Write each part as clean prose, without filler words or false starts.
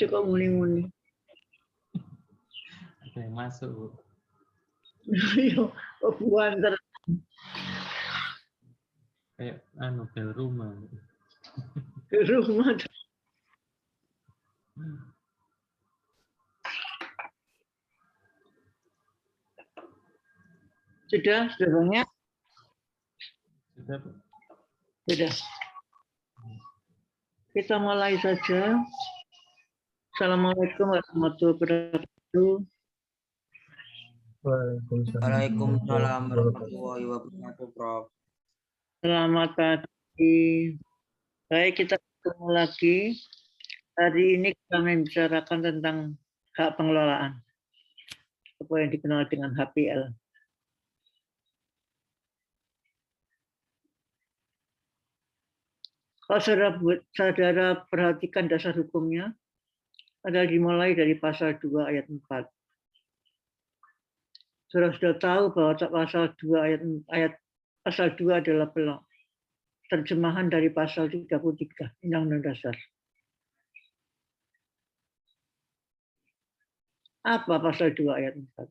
Ojo kok muni-muni. Ada yang masuk, Bu. Yo, buanter. Kayak bel rumah. Ke rumah. Sudah banyak? Sudah, Bu. Sudah. Kita mulai saja. Assalamualaikum warahmatullahi wabarakatuh. Waalaikumsalam warahmatullahi wabarakatuh, Prof. Selamat pagi. Baik, kita ketemu lagi. Hari ini kita membicarakan tentang hak pengelolaan, apa yang dikenal dengan HPL. Kalau saudara perhatikan dasar hukumnya, adalah dimulai dari pasal 2 ayat 4. Saudara sudah tahu bahwa pasal 2 pasal 2 adalah terjemahan dari pasal 33 Undang-Undang Dasar. Apa pasal 2 ayat 4?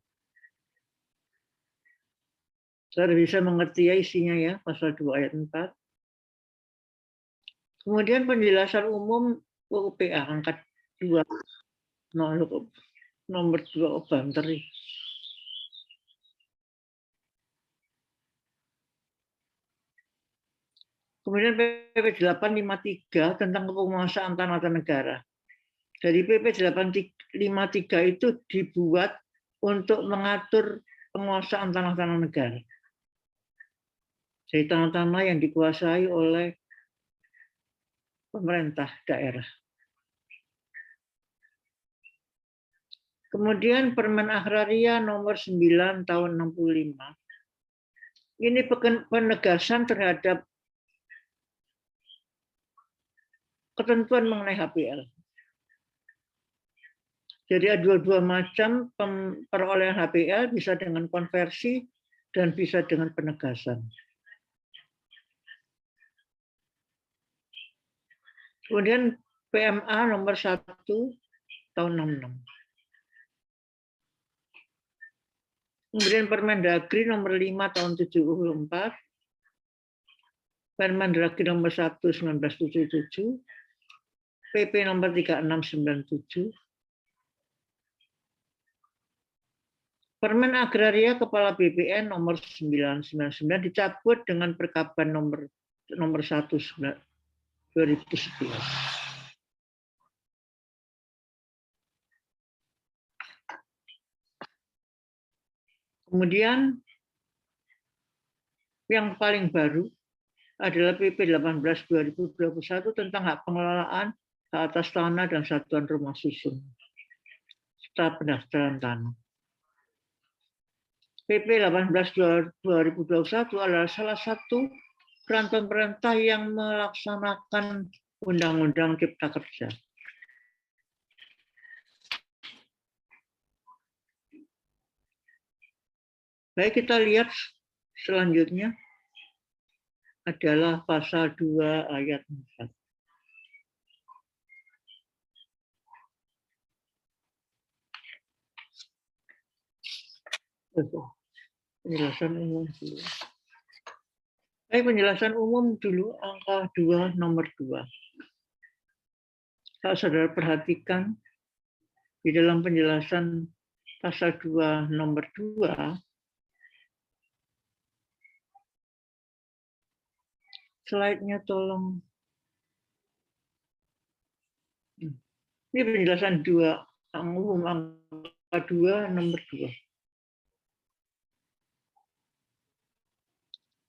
Saudara bisa mengerti ya isinya ya, pasal 2 ayat 4. Kemudian penjelasan umum UPA angkat 2 nomor 2 banteri. Kemudian PP 853 tentang penguasaan tanah dan negara. Jadi PP 853 itu dibuat untuk mengatur penguasaan tanah-tanah negara. Jadi tanah-tanah yang dikuasai oleh pemerintah daerah. Kemudian Permen Agraria nomor 9 tahun 65. Ini penegasan terhadap ketentuan mengenai HPL. Jadi ada dua macam perolehan HPL, bisa dengan konversi dan bisa dengan penegasan. Kemudian PMA nomor 1 tahun 66. Kemudian Permendagri nomor 5 tahun 74. Permendagri nomor 1 1977. PP nomor 3697. Permen Agraria Kepala BPN nomor 999 dicabut dengan Perkaban nomor 1 2011. Kemudian yang paling baru adalah PP 18 2021 tentang hak pengelolaan hak atas tanah dan satuan rumah susun serta pendaftaran tanah. PP 18 2021 adalah salah satu peran pemerintah yang melaksanakan Undang-Undang Cipta Kerja. Baik, kita lihat selanjutnya adalah pasal 2 ayat 4. Penjelasan umum dulu. Baik, penjelasan umum dulu, angka 2 nomor 2. Kalau saudara perhatikan di dalam penjelasan pasal 2 nomor 2, slide-nya tolong. Ini penjelasan 2 umum, angka 2 nomor 2.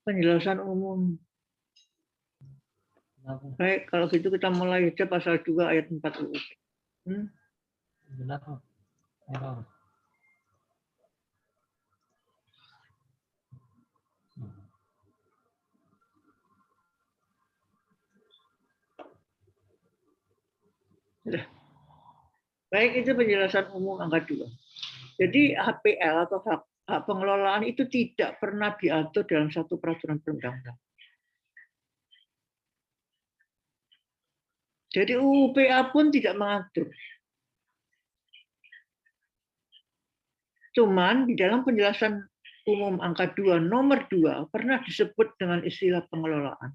Penjelasan umum. Baik, kalau gitu kita mulai aja pasal 2 ayat 4 UU. Baik, itu penjelasan umum angka 2. Jadi HPL atau hak pengelolaan itu tidak pernah diatur dalam satu peraturan perundang-undangan. Jadi UU PA pun tidak mengatur. Cuman di dalam penjelasan umum angka 2 nomor 2 pernah disebut dengan istilah pengelolaan.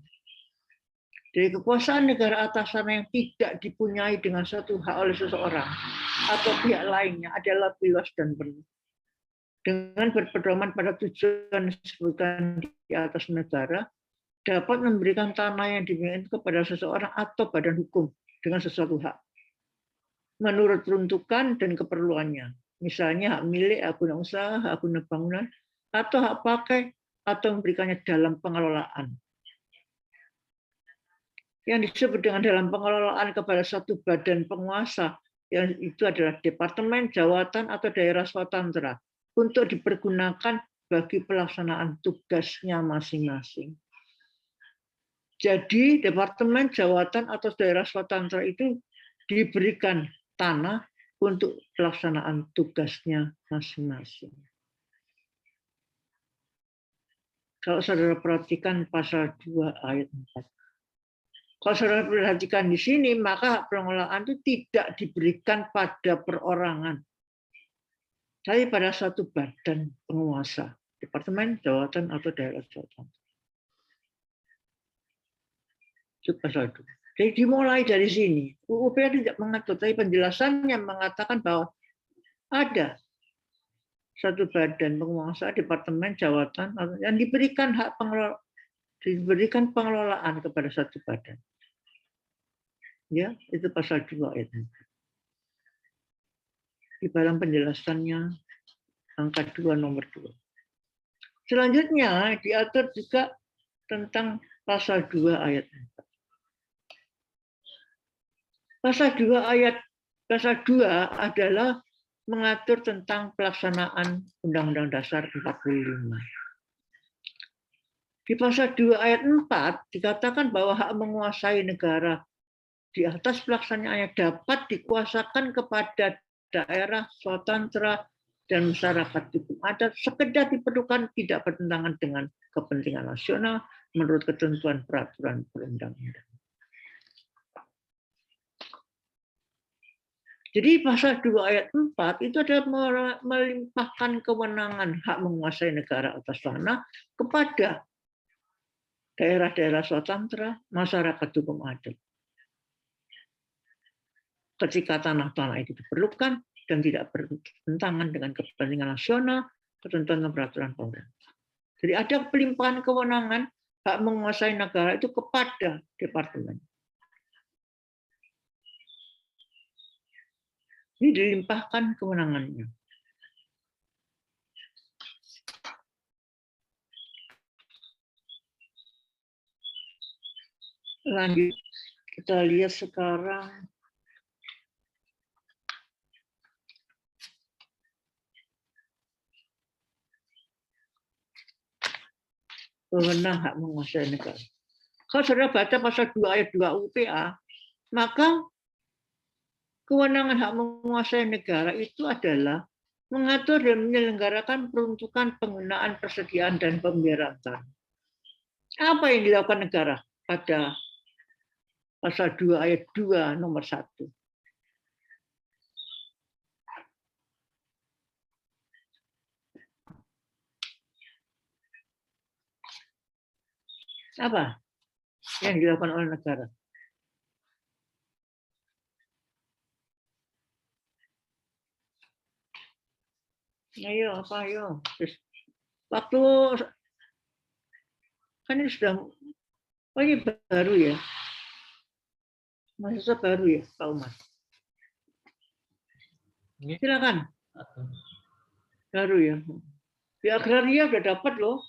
Dari kekuasaan negara atasan yang tidak dipunyai dengan suatu hak oleh seseorang atau pihak lainnya adalah luas dan penuh. Dengan berpedoman pada tujuan disebutkan di atas negara, dapat memberikan tanah yang dimiliki kepada seseorang atau badan hukum dengan sesuatu hak. Menurut peruntukan dan keperluannya. Misalnya hak milik, hak guna usaha, hak guna bangunan, atau hak pakai, atau memberikannya dalam pengelolaan. Yang disebut dengan dalam pengelolaan kepada satu badan penguasa, yang itu adalah departemen, jawatan, atau daerah swatantara, untuk dipergunakan bagi pelaksanaan tugasnya masing-masing. Jadi departemen, jawatan, atau daerah swatantara itu diberikan tanah untuk pelaksanaan tugasnya masing-masing. Kalau saudara perhatikan pasal 2 ayat 4. Kalau saudara perhatikan di sini, maka hak pengelolaan itu tidak diberikan pada perorangan, tapi pada satu badan penguasa, departemen, jawatan, atau daerah jawatan. Itu pasal 2. Jadi dimulai dari sini. UUP tidak mengatur, tapi penjelasannya mengatakan bahwa ada satu badan penguasa, departemen, jawatan, yang diberikan hak pengelolaan, diberikan pengelolaan kepada satu badan. Ya, itu pasal 2 ayat 4. Di dalam penjelasannya angka 2 nomor 2. Selanjutnya diatur juga tentang pasal 2 ayat 4. Pasal 2 adalah mengatur tentang pelaksanaan Undang-Undang Dasar 45. Di pasal 2 ayat 4 dikatakan bahwa hak menguasai negara di atas pelaksanaannya dapat dikuasakan kepada daerah, swatantara, dan masyarakat hukum adat sekedar diperlukan tidak bertentangan dengan kepentingan nasional menurut ketentuan peraturan perundang-undangan. Jadi pasal 2 ayat 4 itu adalah melimpahkan kewenangan hak menguasai negara atas tanah kepada daerah-daerah swatantara, masyarakat hukum adat. Ketika tanah-tanah itu diperlukan dan tidak bertentangan dengan kepentingan nasional, ketentuan dan peraturan pemerintah. Jadi ada pelimpahan kewenangan hak menguasai negara itu kepada departemen. Ini dilimpahkan kewenangannya. Lanjut, kita lihat sekarang wewenang hak menguasai negara. Kalau saudara baca pasal 2 ayat 2 UPA, maka kewenangan hak menguasai negara itu adalah mengatur dan menyelenggarakan peruntukan penggunaan persediaan dan pemeliharaan tanah. Apa yang dilakukan negara pada pasal 2 ayat 2 nomor 1? Apa yang dilakukan oleh negara? Ayo, apa ayo? Waktu kan ini sudah, oh ini baru ya? Mahasiswa baru ya, Pak Umar? Silakan. Baru ya. Di agraria sudah dapat loh.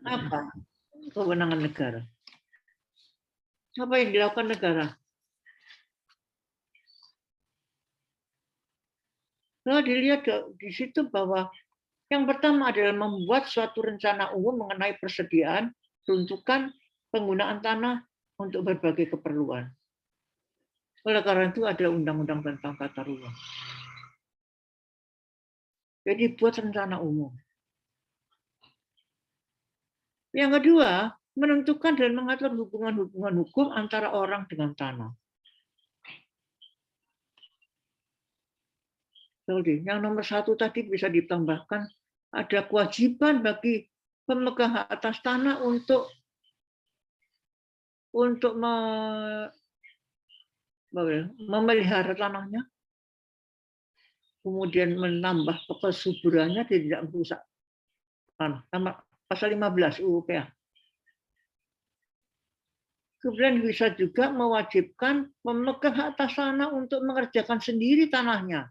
Apa kewenangan negara? Apa yang dilakukan negara? Nah, dilihat di situ bahwa yang pertama adalah membuat suatu rencana umum mengenai persediaan, peruntukan, penggunaan tanah untuk berbagai keperluan. Oleh karena itu ada undang-undang tentang tata ruang. Jadi buat rencana umum. Yang kedua, menentukan dan mengatur hubungan-hubungan hukum antara orang dengan tanah. Yang nomor 1 tadi bisa ditambahkan, ada kewajiban bagi pemegang hak atas tanah untuk memelihara tanahnya, kemudian menambah kesuburannya, tidak merusak tanah. Pasal 15 UU PA. Kemudian bisa juga mewajibkan pemegang hak atas tanah untuk mengerjakan sendiri tanahnya.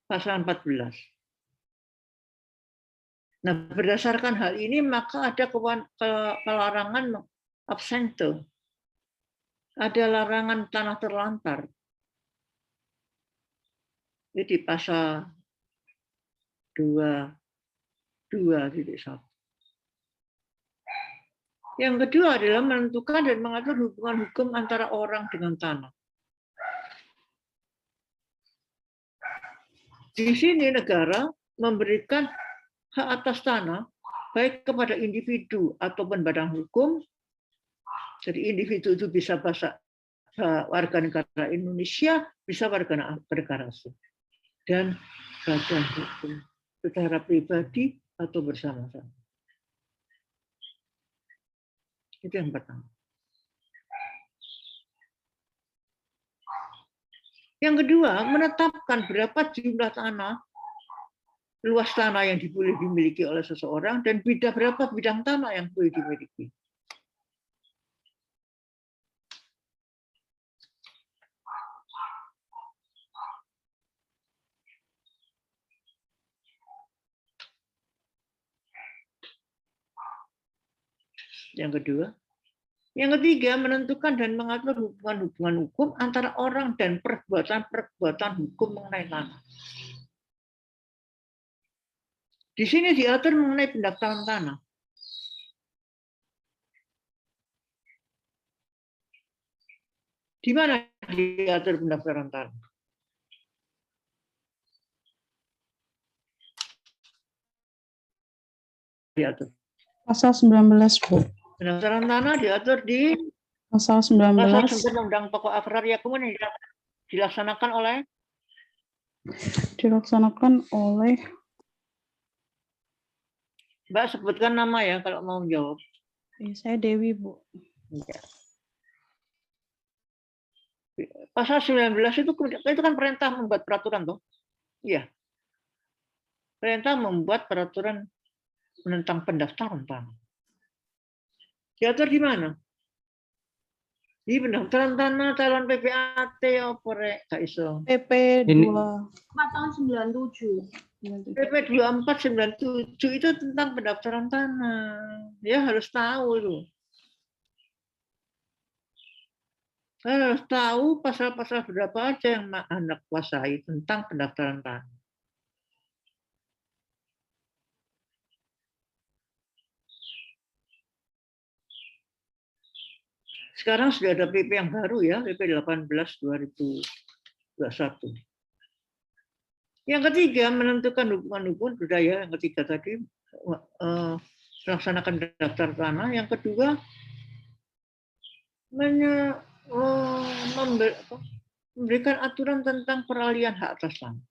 Pasal 14. Nah, berdasarkan hal ini maka ada kelarangan absente. Ada larangan tanah terlantar. Ini di pasal 22.1. Yang kedua adalah menentukan dan mengatur hubungan hukum antara orang dengan tanah. Di sini negara memberikan hak atas tanah baik kepada individu ataupun badan hukum. Jadi individu itu bisa warga negara Indonesia, bisa warga negara asing. Dan badan hukum secara pribadi atau bersama-sama. Itu yang pertama. Yang kedua, menetapkan berapa jumlah tanah, luas tanah yang boleh dimiliki oleh seseorang, dan berapa bidang tanah yang boleh dimiliki. Yang kedua. Yang ketiga, menentukan dan mengatur hubungan-hubungan hukum antara orang dan perbuatan-perbuatan hukum mengenai tanah. Di sini diatur mengenai pendaftaran tanah. Di mana diatur pendaftaran tanah? Diatur. Pasal 19, Bu. Pendaftaran tanah diatur di Pasal 19. Pasal 9 Undang-Undang Pokok Agraria kemudian dilaksanakan oleh Mbak, sebutkan nama ya kalau mau menjawab. Saya Dewi, Bu. Ya. Pasal 19 itu kan perintah membuat peraturan toh? Iya. Perintah membuat peraturan tentang pendaftaran tanah. Diatur di mana? Di pendaftaran tanah calon PPAT apa rek? Gak iso. PP 24 tahun 97. PP 2497 itu tentang pendaftaran tanah. Ya harus tahu itu. Harus tahu pasal-pasal berapa aja yang Anda kuasai tentang pendaftaran tanah. Sekarang sudah ada PP yang baru ya, PP 18/2021. Yang ketiga, menentukan hubungan budaya. Yang ketiga tadi, melaksanakan daftar tanah. Yang kedua, memberikan aturan tentang peralihan hak atas tanah.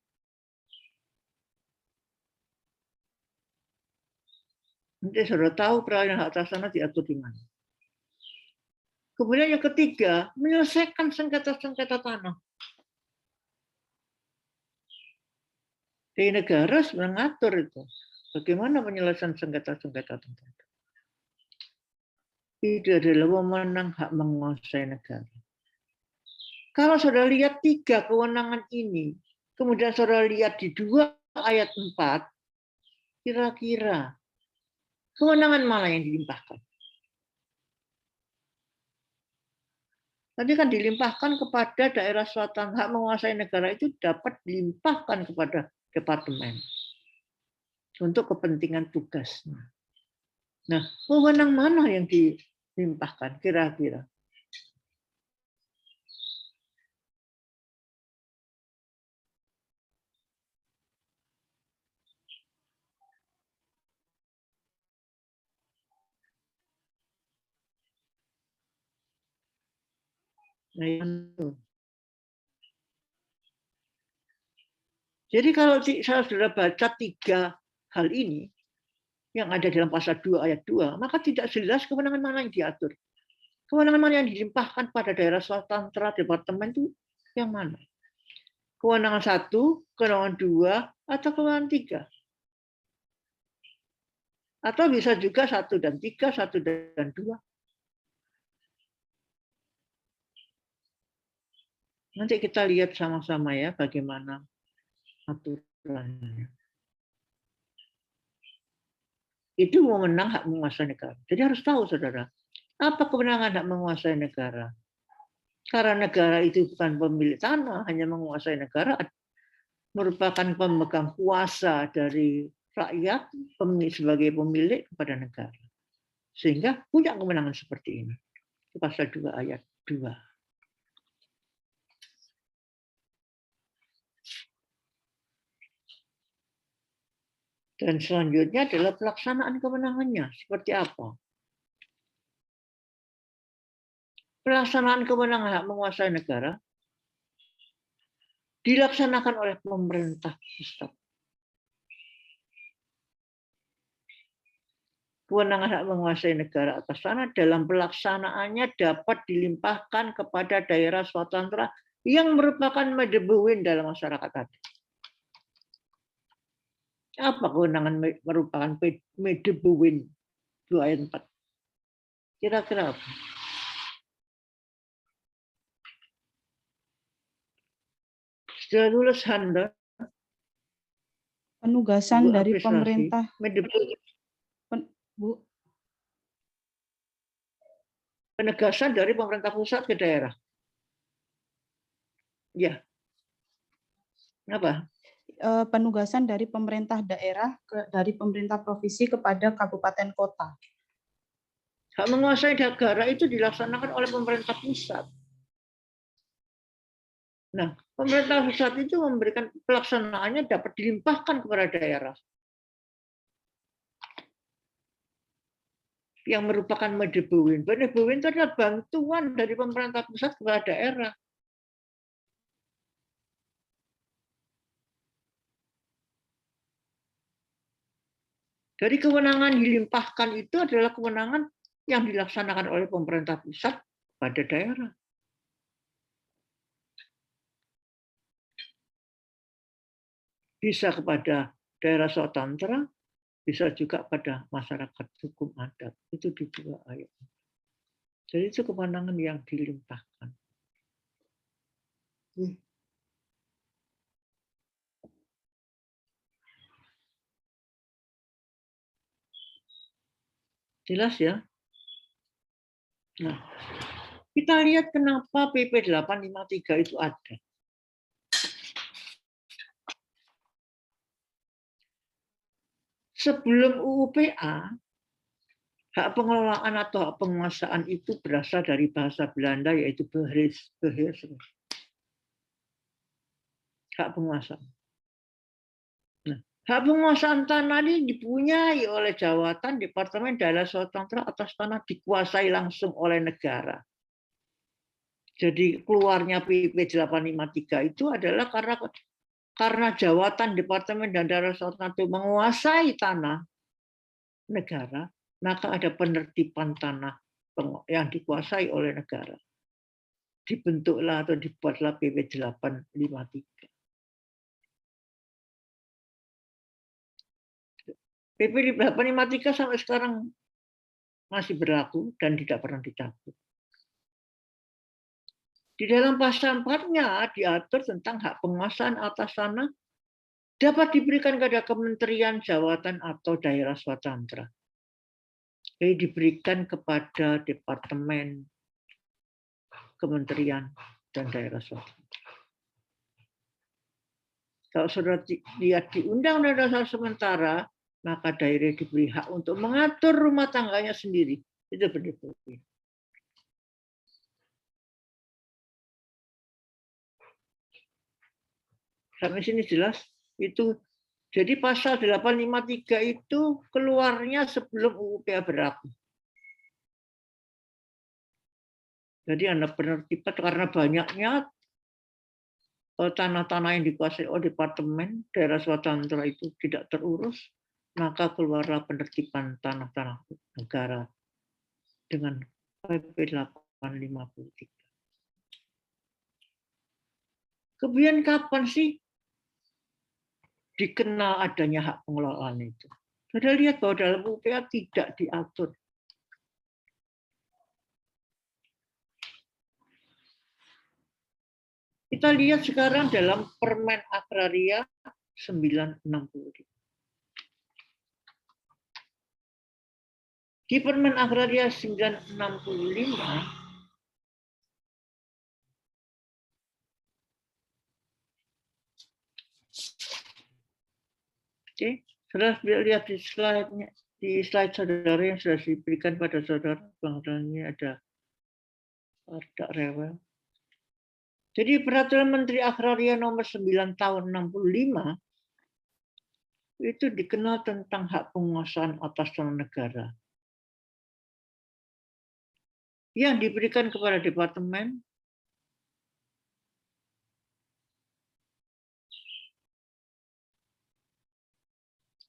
Nanti sudah tahu peralihan hak atas tanah diatur di mana. Kemudian yang ketiga, menyelesaikan sengketa-sengketa tanah. Di negara mengatur itu. Bagaimana penyelesaian sengketa-sengketa tanah. Itu adalah wewenang hak menguasai negara. Kalau saudara lihat 3 kewenangan ini, kemudian saudara lihat di 2 ayat 4, kira-kira kewenangan mana yang dilimpahkan? Tadi kan dilimpahkan kepada daerah selatan, hak menguasai negara itu dapat dilimpahkan kepada departemen untuk kepentingan tugasnya. Nah, wewenang mana yang dilimpahkan kira-kira? Nah, Jadi kalau saudara baca 3 hal ini yang ada dalam pasal 2 ayat 2, maka tidak jelas kewenangan mana yang diatur. Kewenangan mana yang dilimpahkan pada daerah swastra departemen itu yang mana? Kewenangan 1, kewenangan 2, atau kewenangan 3? Atau bisa juga 1 dan 3, 1 dan 2. Nanti kita lihat sama-sama ya bagaimana aturannya. Itu wewenang hak menguasai negara. Jadi harus tahu, saudara, apa kewenangan hak menguasai negara. Karena negara itu bukan pemilik tanah, hanya menguasai negara, merupakan pemegang kuasa dari rakyat sebagai pemilik kepada negara. Sehingga punya kewenangan seperti ini. Pasal 2 ayat 2. Dan selanjutnya adalah pelaksanaan kewenangannya. Seperti apa? Pelaksanaan kewenangan hak menguasai negara dilaksanakan oleh pemerintah pusat. Kewenangan hak menguasai negara atas tanah dalam pelaksanaannya dapat dilimpahkan kepada daerah swastra yang merupakan medebewin dalam masyarakat adat. Apa kewenangan merupakan medebewin? 2 ayat 4. Kira-kira apa? Sudah lulus Anda? Penugasan dari apresiasi. pemerintah. Bu, Penegasan dari pemerintah pusat ke daerah. Ya. Apa? penugasan dari pemerintah daerah dari pemerintah provinsi kepada kabupaten kota. Hak menguasai negara itu dilaksanakan oleh pemerintah pusat. Nah, pemerintah pusat itu memberikan pelaksanaannya dapat dilimpahkan kepada daerah. Yang merupakan medebewin. Medebewin itu adalah bantuan dari pemerintah pusat kepada daerah. Jadi kewenangan dilimpahkan itu adalah kewenangan yang dilaksanakan oleh pemerintah pusat pada daerah. Bisa kepada daerah swastra, bisa juga pada masyarakat hukum adat. Itu di 2 ayat. Jadi itu kewenangan yang dilimpahkan. Jelas ya? Nah, kita lihat kenapa PP 853 itu ada. Sebelum UU-PA, hak pengelolaan atau hak penguasaan itu berasal dari bahasa Belanda yaitu beheer. Hak penguasaan. Nah, hak penguasaan tanah ini dipunyai oleh jawatan Departemen Daerah Swastra atas tanah dikuasai langsung oleh negara. Jadi keluarnya PP 853 itu adalah karena jawatan Departemen dan Daerah Swastra itu menguasai tanah negara, maka ada penertiban tanah yang dikuasai oleh negara. Dibentuklah atau dibuatlah PP 853. PP 853 sampai sekarang masih berlaku dan tidak pernah dicabut. Di dalam pasal 4-nya diatur tentang hak penguasaan atas tanah dapat diberikan kepada kementerian, jawatan, atau daerah swastra. Jadi diberikan kepada departemen, kementerian, dan daerah swastra. Kalau sudah lihat di Undang-Undang Dasar sementara, maka daerah diberi hak untuk mengatur rumah tangganya sendiri. Itu begitu. Sampai sini jelas? Itu jadi pasal 853 itu keluarnya sebelum UU-PA berlaku. Jadi Anda penertiban karena banyaknya tanah-tanah yang dikuasai oleh departemen daerah swatantara itu tidak terurus, maka keluarlah penertiban tanah-tanah negara dengan PP 853. Kemudian kapan sih dikenal adanya hak pengelolaan itu? Sudah lihat bahwa dalam UPA tidak diatur. Kita lihat sekarang dalam Permen Agraria 965. Di Permen Agraria 965 Oke, saudara lihat di slide saudara yang sudah diberikan pada saudara. Bang Dani ada rewel. Jadi Peraturan Menteri Agraria nomor 9 tahun 65 itu dikenal tentang hak penguasaan atas tanah negara yang diberikan kepada departemen,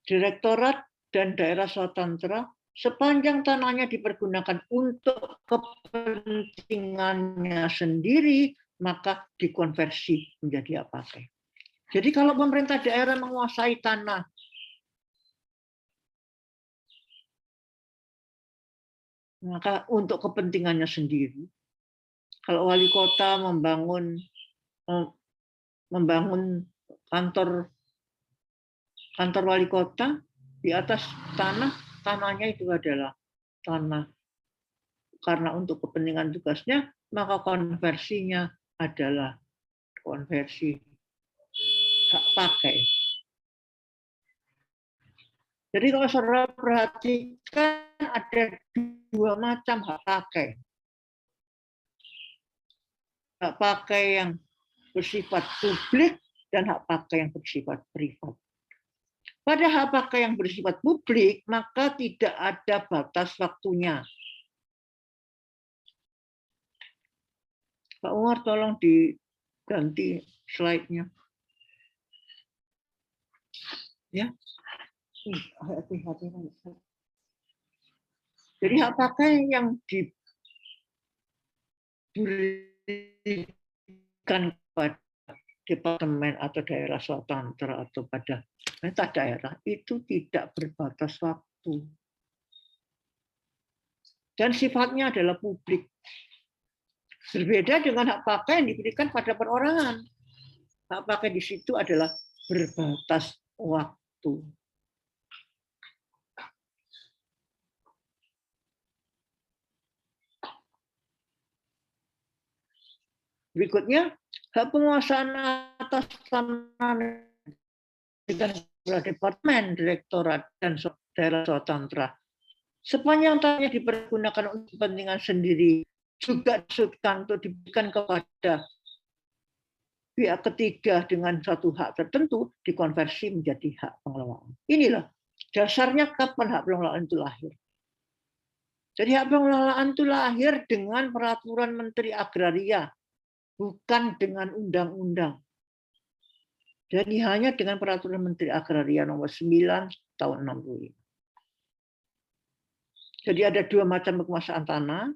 direktorat, dan daerah swatantara sepanjang tanahnya dipergunakan untuk kepentingannya sendiri, maka dikonversi menjadi hak pakai. Jadi kalau pemerintah daerah menguasai tanah maka untuk kepentingannya sendiri, kalau wali kota membangun kantor wali kota di atas tanahnya itu adalah tanah karena untuk kepentingan tugasnya, maka konversinya adalah konversi hak pakai. Jadi kalau saudara perhatikan ada dua macam hak pakai. Hak pakai yang bersifat publik dan hak pakai yang bersifat privat. Pada hak pakai yang bersifat publik, maka tidak ada batas waktunya. Pak Umar, tolong diganti slide-nya. Ya. Jadi hak pakai yang diberikan kepada departemen atau daerah swatantara atau pada pemerintah daerah itu tidak berbatas waktu. Dan sifatnya adalah publik. Berbeda dengan hak pakai yang diberikan pada perorangan. Hak pakai di situ adalah berbatas waktu. Berikutnya, hak penguasaan atas tanah dengan departemen, direktorat, dan daerah swatantara. Sepanjang tanahnya dipergunakan untuk kepentingan sendiri, juga disebutkan untuk diberikan kepada pihak ketiga dengan satu hak tertentu, dikonversi menjadi hak pengelolaan. Inilah dasarnya kapan hak pengelolaan itu lahir. Jadi hak pengelolaan itu lahir dengan Peraturan Menteri Agraria, bukan dengan undang-undang. Jadi hanya dengan Peraturan Menteri Agraria nomor 9 tahun 65. Jadi ada dua macam penguasaan tanah.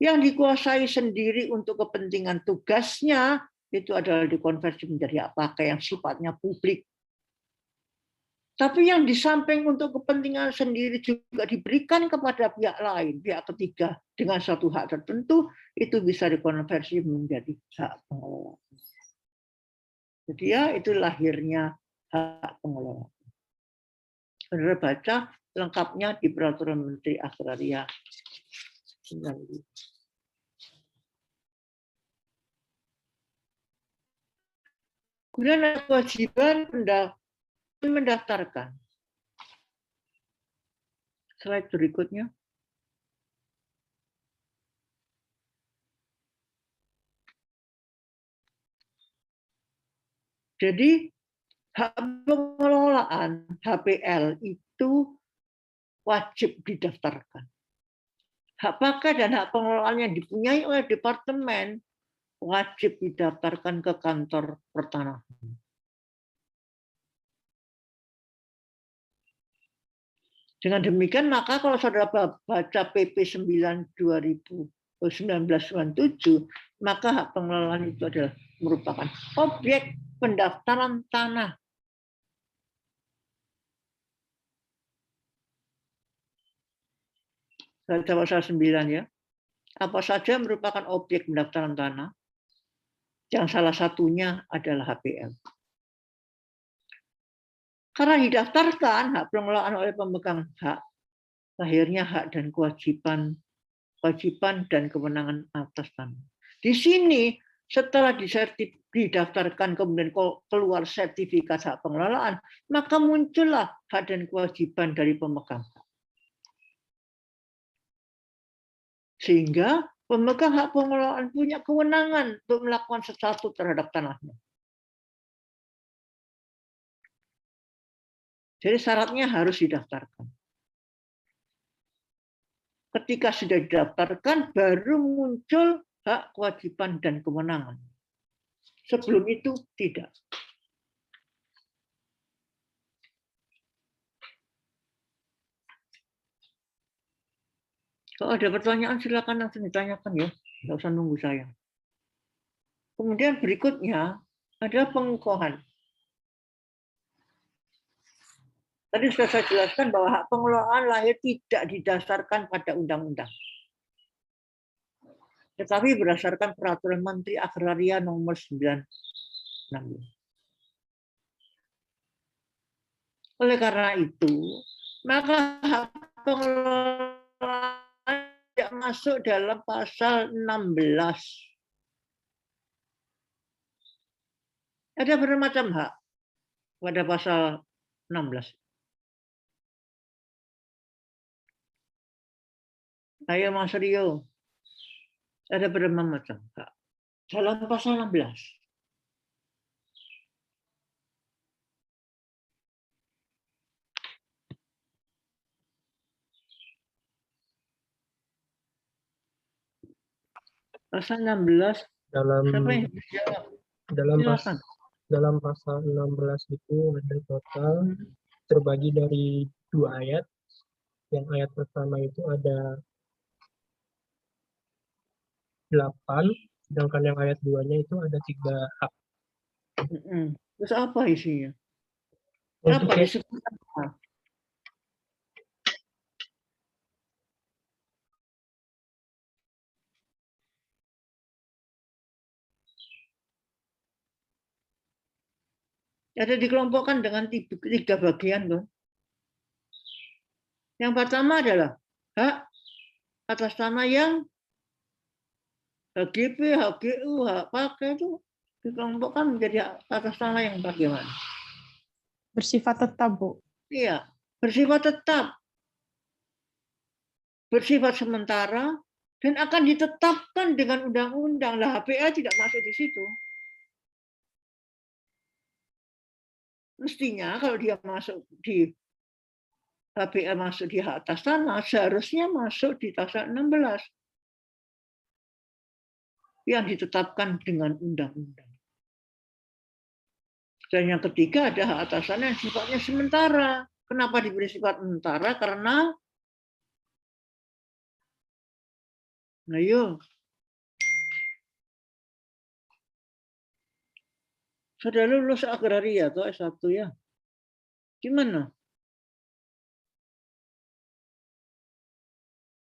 Yang dikuasai sendiri untuk kepentingan tugasnya, itu adalah dikonversi menjadi hak pakai yang sifatnya publik. Tapi yang di samping untuk kepentingan sendiri juga diberikan kepada pihak lain, pihak ketiga, dengan satu hak tertentu, itu bisa dikonversi menjadi hak pengelolaan. Jadi ya, itu lahirnya hak pengelolaan. Saudara baca lengkapnya di Peraturan Menteri Agraria. Kemudian ada kewajiban mendaftarkan. Slide berikutnya. Jadi hak pengelolaan HPL itu wajib didaftarkan. Hak pakai dan hak pengelolaan yang dipunyai oleh departemen wajib didaftarkan ke kantor pertanahan. Dengan demikian, maka kalau saudara baca PP 9 1997, maka hak pengelolaan itu adalah merupakan objek pendaftaran tanah. Baca pasal 9 ya. Apa saja merupakan objek pendaftaran tanah? Yang salah satunya adalah HPL. Karena didaftarkan hak pengelolaan oleh pemegang hak, lahirnya hak dan kewajiban dan kewenangan atas tanah. Di sini setelah didaftarkan kemudian keluar sertifikat hak pengelolaan, maka muncullah hak dan kewajiban dari pemegang hak. Sehingga pemegang hak pengelolaan punya kewenangan untuk melakukan sesuatu terhadap tanahnya. Jadi syaratnya harus didaftarkan. Ketika sudah didaftarkan, baru muncul hak, kewajiban, dan kewenangan. Sebelum itu tidak. Kalau ada pertanyaan silakan langsung ditanyakan ya, nggak usah nunggu saya. Kemudian berikutnya ada pengukuhan. Tadi sudah saya jelaskan bahwa hak pengelolaan lahir tidak didasarkan pada undang-undang, tetapi berdasarkan Peraturan Menteri Agraria Nomor 9. Oleh karena itu, maka hak pengelolaan tidak masuk dalam pasal 16. Ada bermacam hak pada pasal 16. Ayo Mas Rio, ada bermacam hak dalam pasal 16. Pasal 16 siapa yang jawab? Silakan. Dalam pasal 16 itu ada total terbagi dari 2 ayat. Yang ayat pertama itu ada 8, sedangkan yang ayat 2-nya itu ada 3 hak. Terus apa isinya? Untuk Apa disebut apa? Ada dikelompokkan dengan 3 bagian loh. Yang pertama adalah hak atas tanah yang HGP, HGU, hak pakai itu dikelompokkan menjadi hak atas tanah yang bagaimana? Bersifat tetap, Bu. Iya, bersifat tetap, bersifat sementara, dan akan ditetapkan dengan undang-undang. Lah HPA tidak masuk di situ. Mestinya kalau dia masuk di HPA masuk di hak atas tanah, seharusnya masuk di pasal 16 yang ditetapkan dengan undang-undang. Dan yang ketiga ada hak atas tanah yang sifatnya sementara. Kenapa diberi sifat sementara? Karena ayo, sudah lulus agraria atau S1 ya? Gimana?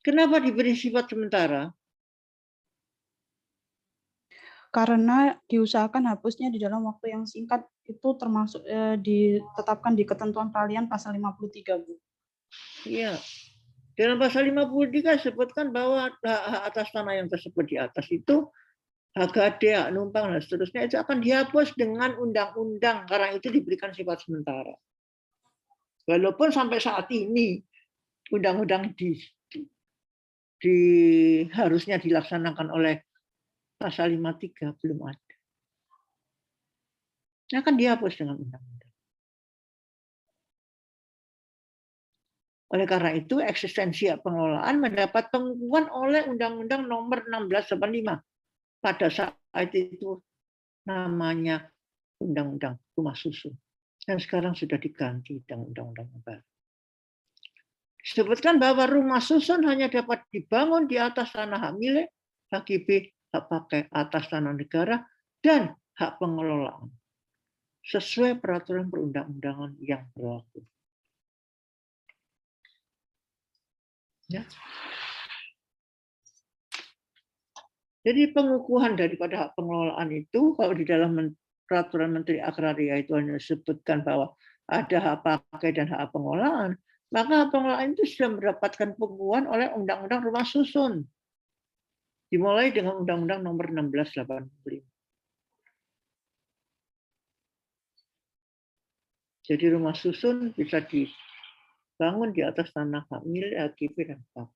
Kenapa diberi sifat sementara? Karena diusahakan hapusnya di dalam waktu yang singkat, itu termasuk ditetapkan di ketentuan peralihan pasal 53, Bu. Iya. Dalam pasal 53 disebutkan bahwa hak atas tanah yang tersebut di atas itu hak gade, hak numpang, dan seterusnya itu akan dihapus dengan undang-undang karena itu diberikan sifat sementara. Walaupun sampai saat ini undang-undang harusnya dilaksanakan oleh pasal 53 belum ada. Akan dihapus dengan undang-undang. Oleh karena itu eksistensi hak pengelolaan mendapat pengukuhan oleh Undang-Undang Nomor 1685 pada saat itu namanya Undang-Undang Rumah Susun. Dan sekarang sudah diganti dengan Undang-Undang baru. Disebutkan bahwa rumah susun hanya dapat dibangun di atas tanah hak milik, HGB, hak pakai atas tanah negara, dan hak pengelolaan. Sesuai peraturan perundang-undangan yang berlaku. Ya. Jadi pengukuhan daripada hak pengelolaan itu, kalau di dalam peraturan Menteri Agraria itu hanya disebutkan bahwa ada hak pakai dan hak pengelolaan, maka hak pengelolaan itu sudah mendapatkan pengukuhan oleh Undang-Undang Rumah Susun. Dimulai dengan Undang-Undang Nomor 1685. Jadi rumah susun bisa dibangun di atas tanah hak milik, HGB, dan hak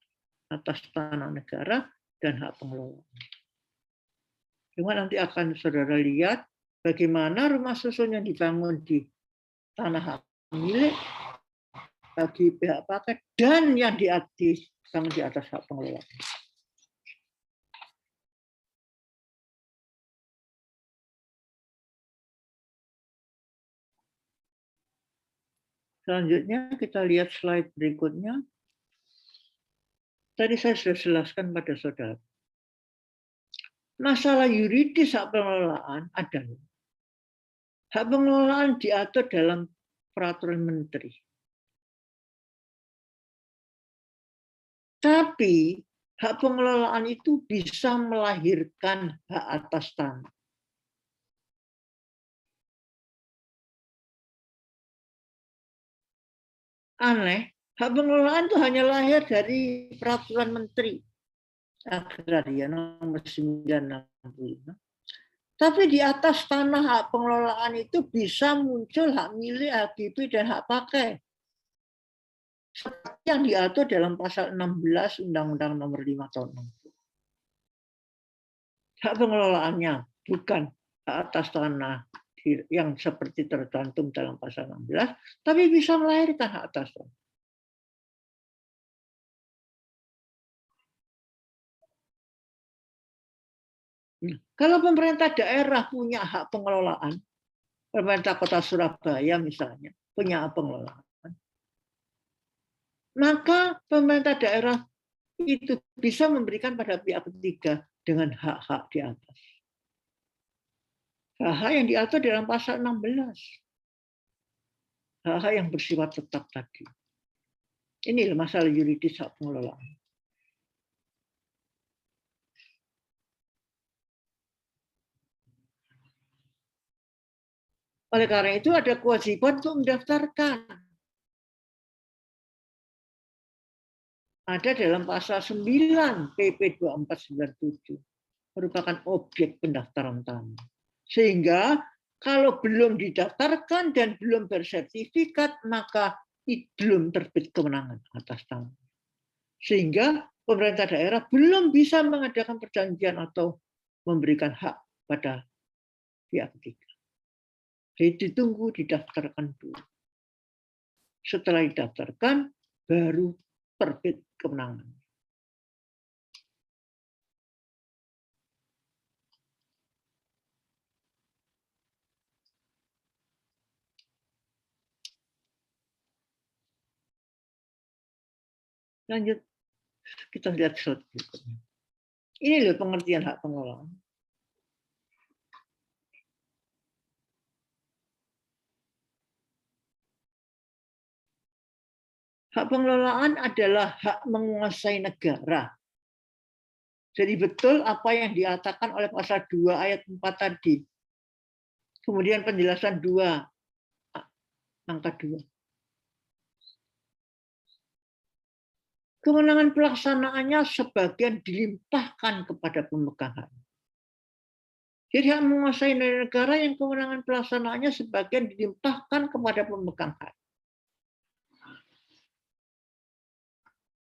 atas tanah negara dan hak pengelolaan. Cuma nanti akan saudara lihat bagaimana rumah susun yang dibangun di tanah hak milik, bagi pihak pakai, dan yang dibangun di atas hak pengelolaan. Selanjutnya kita lihat slide berikutnya. Tadi saya sudah jelaskan pada saudara. Masalah yuridis hak pengelolaan adalah hak pengelolaan diatur dalam peraturan menteri. Tapi hak pengelolaan itu bisa melahirkan hak atas tanah. Aneh, hak pengelolaan itu hanya lahir dari peraturan menteri Agraria nomor 965. Tapi di atas tanah hak pengelolaan itu bisa muncul hak milik, HGB, dan hak pakai. Seperti yang diatur dalam pasal 16 Undang-Undang Nomor 5 Tahun 60. Hak pengelolaannya bukan hak atas tanah yang seperti tercantum dalam pasal 16, tapi bisa melahirkan hak atas tanah. Kalau pemerintah daerah punya hak pengelolaan, pemerintah Kota Surabaya misalnya punya hak pengelolaan, maka pemerintah daerah itu bisa memberikan pada pihak ketiga dengan hak-hak di atas. Hak-hak yang diatur dalam pasal 16. Hak-hak yang bersifat tetap tadi. Ini masalah yuridis hak pengelolaan. Oleh karena itu ada kewajiban untuk mendaftarkan. Ada dalam pasal 9 PP 2497 merupakan objek pendaftaran tanah. Sehingga kalau belum didaftarkan dan belum bersertifikat, maka belum terbit kewenangan atas tanah. Sehingga pemerintah daerah belum bisa mengadakan perjanjian atau memberikan hak pada pihak ketiga. Jadi ditunggu didaftarkan dulu. Setelah didaftarkan, baru terbit kewenangan. Lanjut, kita lihat slide berikutnya. Ini loh pengertian hak pengelolaan. Hak pengelolaan adalah hak menguasai negara. Jadi betul apa yang dikatakan oleh pasal 2 ayat 4 tadi. Kemudian penjelasan 2 angka 2. Kewenangan pelaksanaannya sebagian dilimpahkan kepada pemegang hak. Jadi hak menguasai negara yang kewenangan pelaksanaannya sebagian dilimpahkan kepada pemegang hak.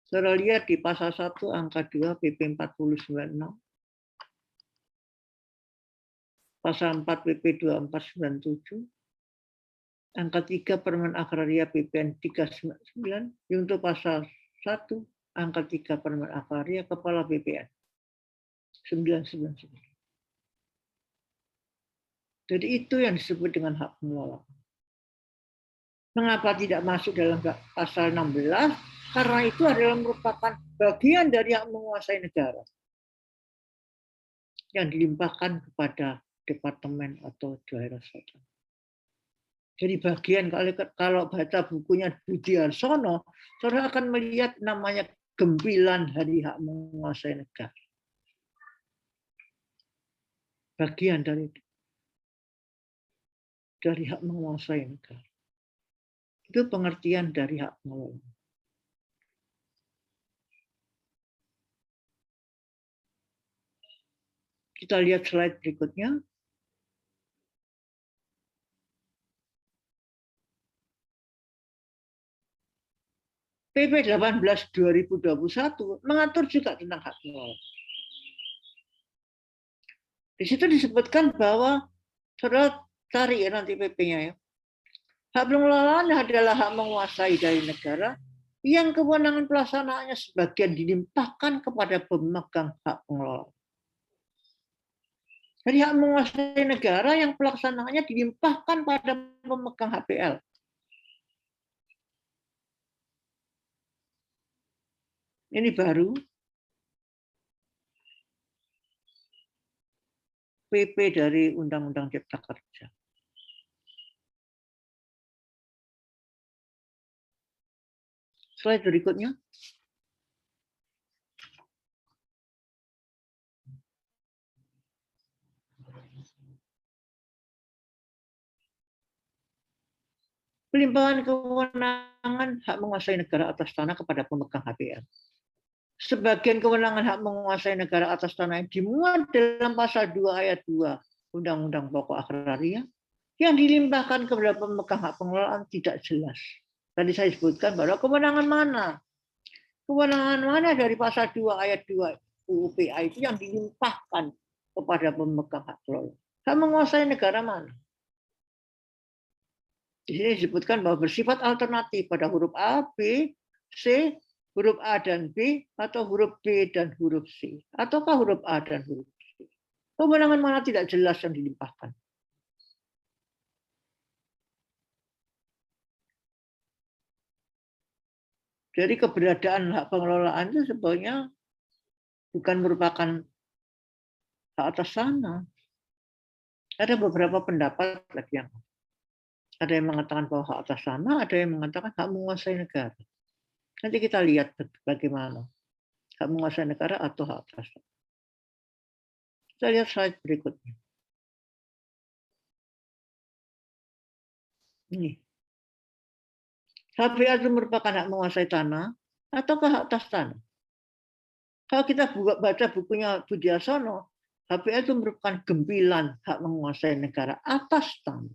Saudara lihat di pasal 1 angka 2 PP 4096. Pasal 4 PP 2497. Angka 3 Permen Agraria PPN 399. Untuk pasal 1 angka 3 Permen Agraria Kepala PPN 999. Jadi itu yang disebut dengan hak pengelolaan. Mengapa tidak masuk dalam pasal 16? Karena itu adalah merupakan bagian dari hak menguasai negara yang dilimpahkan kepada departemen atau daerah selatan. Jadi bagian kalau baca bukunya Budi Harsono, saudara akan melihat namanya gempilan hari hak menguasai negara. Bagian dari hak menguasai negara. Itu pengertian dari hak pengelolaan. Kita lihat slide berikutnya. PP 18 2021 mengatur juga tentang hak pengelolaan. Di situ disebutkan bahwa saudara cari ya nanti PP-nya ya. Hak pengelolaan adalah hak menguasai dari negara yang kewenangan pelaksanaannya sebagian dilimpahkan kepada pemegang hak pengelolaan. Jadi hak menguasai negara yang pelaksanaannya dilimpahkan pada pemegang HPL. Ini baru PP dari Undang-Undang Cipta Kerja. Slide berikutnya. Pelimpahan kewenangan hak menguasai negara atas tanah kepada pemegang HPL. Sebagian kewenangan hak menguasai negara atas tanah yang dimuat dalam pasal 2 ayat 2 Undang-Undang Pokok Agraria yang dilimpahkan kepada pemegang hak pengelolaan tidak jelas. Tadi saya sebutkan bahwa kewenangan mana dari pasal 2 ayat 2 UU PA itu yang dilimpahkan kepada pemegang hak pengelolaan. Hak menguasai negara mana? Di sini disebutkan bahwa bersifat alternatif pada huruf A, B, C, huruf A dan B, atau huruf B dan huruf C. Ataukah huruf A dan huruf C? Kewenangan mana tidak jelas yang dilimpahkan. Jadi keberadaan hak pengelolaan itu sebetulnya bukan merupakan hak atas tanah. Ada beberapa pendapat lagi yang ada yang mengatakan bahwa hak atas tanah, ada yang mengatakan hak menguasai negara. Nanti kita lihat bagaimana hak menguasai negara atau hak atas tanah. Kita lihat slide berikutnya. Ini. HPL itu merupakan hak menguasai tanah ataukah hak atas tanah? Kalau kita baca bukunya Budi Harsono, HPL itu merupakan gempilan hak menguasai negara atas tanah.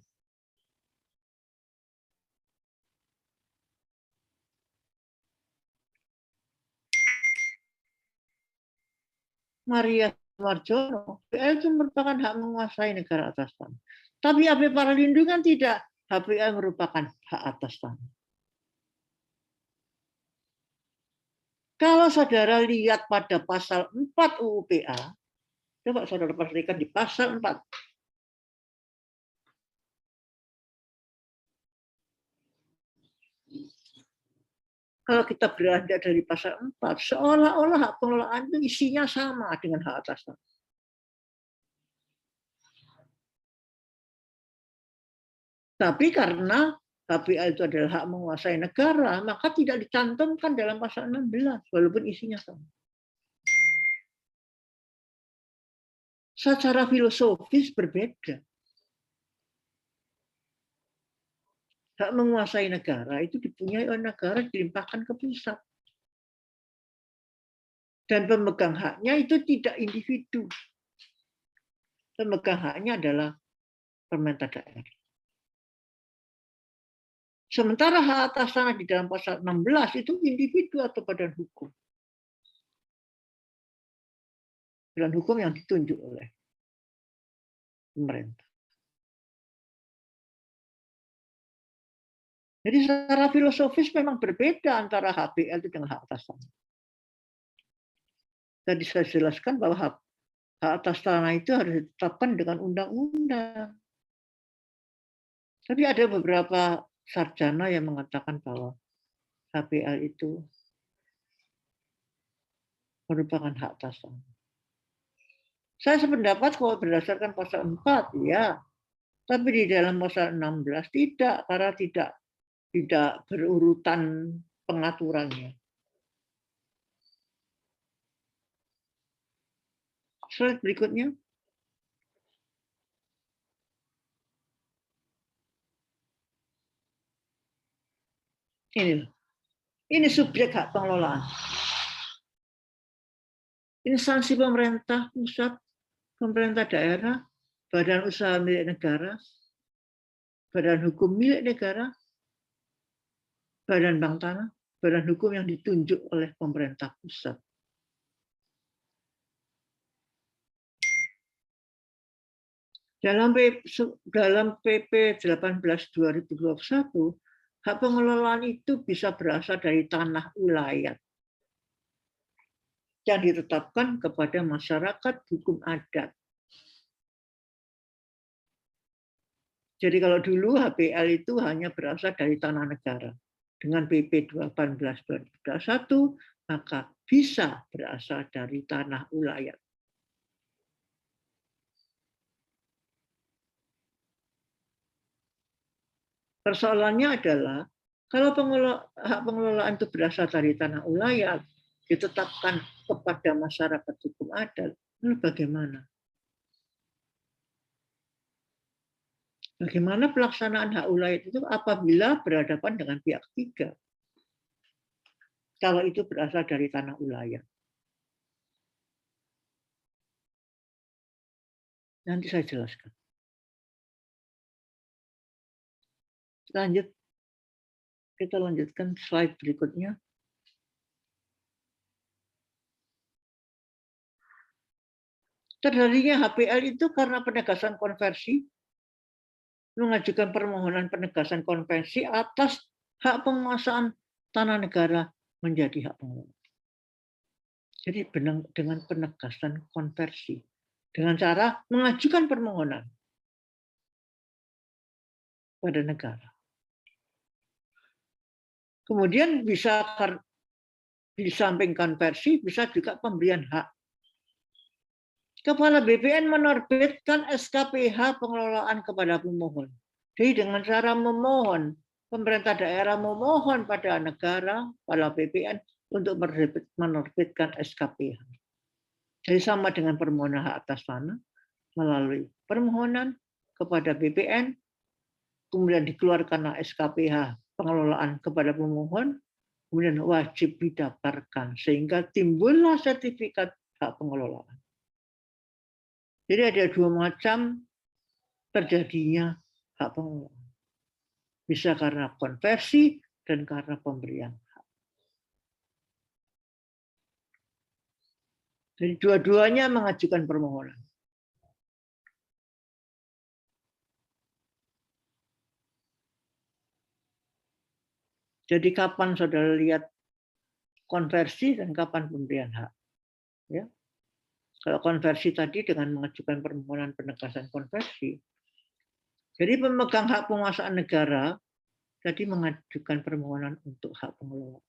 Maria Marjono, HPL itu merupakan hak menguasai negara atas tanah. Tapi HP Paralindungan tidak. HPL merupakan hak atas tanah. Kalau saudara lihat pada pasal 4 UU PA, coba saudara perhatikan di pasal 4. Kalau kita beranjak dari pasal 4, seolah-olah hak pengelolaan itu isinya sama dengan hak atas tanah. Tapi karena HPL itu adalah hak menguasai negara, maka tidak dicantumkan dalam pasal 16, walaupun isinya sama. Secara filosofis berbeda. Hak menguasai negara itu dipunyai oleh negara, dilimpahkan ke pusat. Dan pemegang haknya itu tidak individu. Pemegang haknya adalah pemerintah daerah. Sementara hak atas tanah di dalam pasal 16 itu individu atau badan hukum. Badan hukum yang ditunjuk oleh pemerintah. Jadi secara filosofis memang berbeda antara HPL itu dengan hak atas tanah. Tadi saya jelaskan bahwa hak atas tanah itu harus ditetapkan dengan undang-undang. Tapi ada beberapa sarjana yang mengatakan bahwa HPL itu merupakan hak atas tanah. Saya sependapat kalau berdasarkan pasal 4, ya. Tapi di dalam pasal 16 tidak, karena tidak berurutan pengaturannya. Slide berikutnya. Ini subjek hak pengelolaan. Instansi pemerintah pusat, pemerintah daerah, badan usaha milik negara, badan hukum milik negara, badan bank tanah, badan hukum yang ditunjuk oleh pemerintah pusat. Dalam PP 18/2021, hak pengelolaan itu bisa berasal dari tanah ulayat yang ditetapkan kepada masyarakat hukum adat. Jadi kalau dulu HPL itu hanya berasal dari tanah negara. Dengan PP 18/2021, maka bisa berasal dari tanah ulayat. Persoalannya adalah, kalau hak pengelolaan itu berasal dari tanah ulayat, ditetapkan kepada masyarakat hukum adat, lalu bagaimana? Bagaimana pelaksanaan hak ulayat itu apabila berhadapan dengan pihak ketiga? Kalau itu berasal dari tanah ulayat. Nanti saya jelaskan. Lanjut. Kita lanjutkan slide berikutnya. Terjadinya HPL itu karena penegasan konversi, mengajukan permohonan penegasan konversi atas hak penguasaan tanah negara menjadi hak pengelola. Jadi dengan penegasan konversi, dengan cara mengajukan permohonan pada negara. Kemudian bisa di samping konversi, bisa juga pemberian hak. Kepala BPN menerbitkan SKPH pengelolaan kepada pemohon. Jadi dengan cara memohon, pemerintah daerah memohon pada negara, pada BPN untuk menerbitkan SKPH. Jadi sama dengan permohonan hak atas tanah, melalui permohonan kepada BPN, kemudian dikeluarkan SKPH pengelolaan kepada pemohon, kemudian wajib didaftarkan, sehingga timbullah sertifikat hak pengelolaan. Jadi ada dua macam terjadinya hak pengelolaan. Bisa karena konversi dan karena pemberian hak. Jadi dua-duanya mengajukan permohonan. Jadi kapan saudara lihat konversi dan kapan pemberian hak? Ya. Kalau konversi tadi dengan mengajukan permohonan penegasan konversi. Jadi pemegang hak penguasaan negara tadi mengajukan permohonan untuk hak pengelolaan.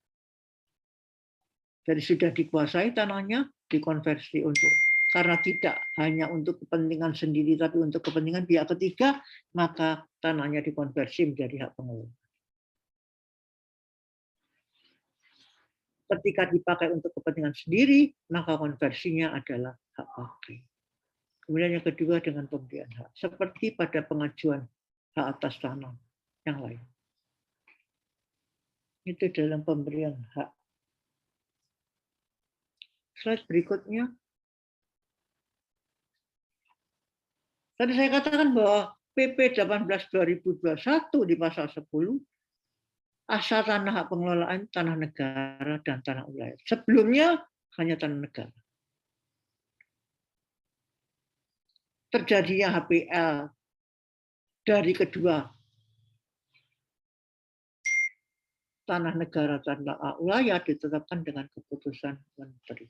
Jadi sudah dikuasai tanahnya, dikonversi untuk, karena tidak hanya untuk kepentingan sendiri tapi untuk kepentingan pihak ketiga, maka tanahnya dikonversi menjadi hak pengelola. Ketika dipakai untuk kepentingan sendiri, maka konversinya adalah hak pakai. Kemudian yang kedua dengan pemberian hak, seperti pada pengajuan hak atas tanah yang lain. Itu dalam pemberian hak. Slide berikutnya. Tadi saya katakan bahwa PP 18/2021 di pasal 10, asal tanah hak pengelolaan tanah negara dan tanah ulayat. Sebelumnya hanya tanah negara. Terjadinya HPL dari kedua tanah negara dan tanah ulayat ditetapkan dengan keputusan menteri.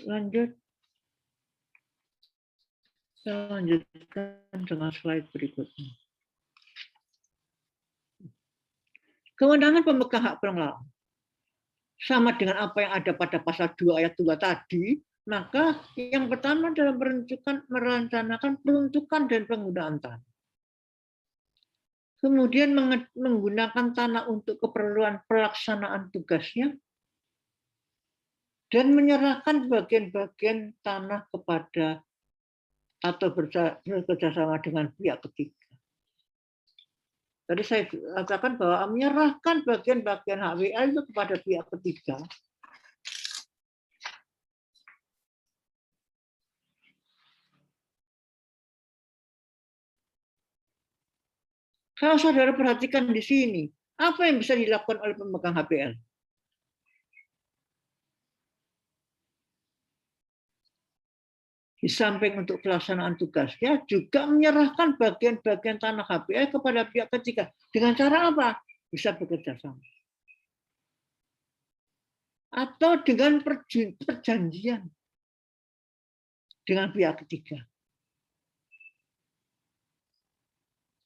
Lanjut. Saya lanjutkan dengan slide berikutnya. Kewenangan pemegang hak pengelolaan sama dengan apa yang ada pada pasal 2 ayat 2 tadi, maka yang pertama adalah merencanakan peruntukan dan penggunaan tanah. Kemudian menggunakan tanah untuk keperluan pelaksanaan tugasnya dan menyerahkan bagian-bagian tanah kepada atau bekerjasama dengan pihak ketiga. Tadi saya katakan bahwa menyerahkan bagian-bagian HWA itu kepada pihak ketiga. Kalau saudara perhatikan di sini, apa yang bisa dilakukan oleh pemegang HPL? Di samping untuk pelaksanaan tugasnya, juga menyerahkan bagian-bagian tanah HPL kepada pihak ketiga. Dengan cara apa? Bisa bekerja sama. Atau dengan perjanjian dengan pihak ketiga.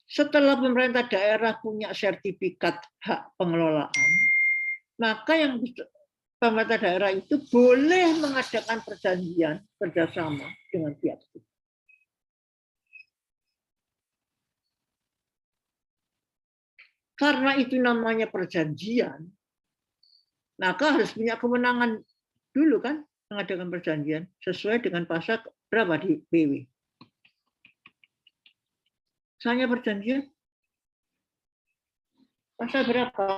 Setelah pemerintah daerah punya sertifikat hak pengelolaan, maka yang pemerintah daerah itu boleh mengadakan perjanjian kerjasama dengan pihak ketiga. Karena itu namanya perjanjian, maka harus punya kewenangan dulu kan mengadakan perjanjian sesuai dengan pasal berapa di PW. Misalnya perjanjian pasal berapa?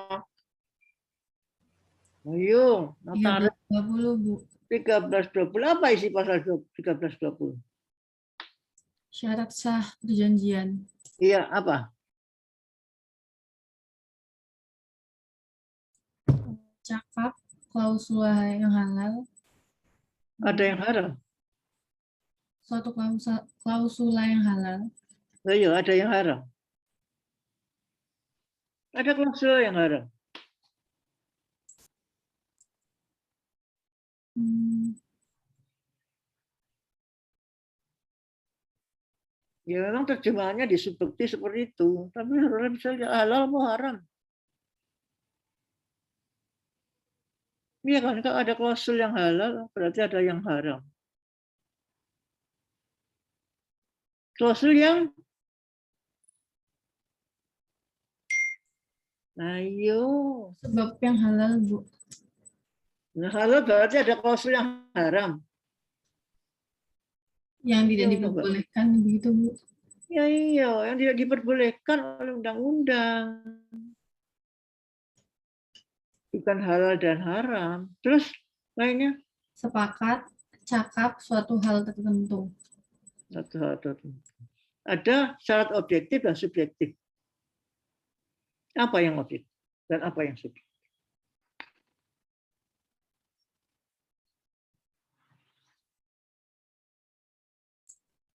Ayo, notaris 1320, Bu. 1320. Apa isi pasal 1320? Syarat sah perjanjian. Iya, apa? Cakap, klausula yang halal. Ada yang haram? Suatu klausula yang halal. Ayo, ada yang haram. Ada klausul yang haram. Ya memang terjemahannya disubjektif seperti itu. Tapi saudara bisa lihat halal mau haram. Iya kan, kalau ada klausul yang halal, berarti ada yang haram. Klausul yang ayo. Sebab yang halal, Bu. Nah, halal berarti ada klausul yang haram. Yang tidak Iya, diperbolehkan, begitu, Bu. Ya iya, yang tidak diperbolehkan oleh undang-undang. Bukan halal dan haram. Terus lainnya? Sepakat, cakap suatu hal tertentu. Satu hal tertentu. Ada syarat objektif dan subjektif. Apa yang objektif dan apa yang subjektif?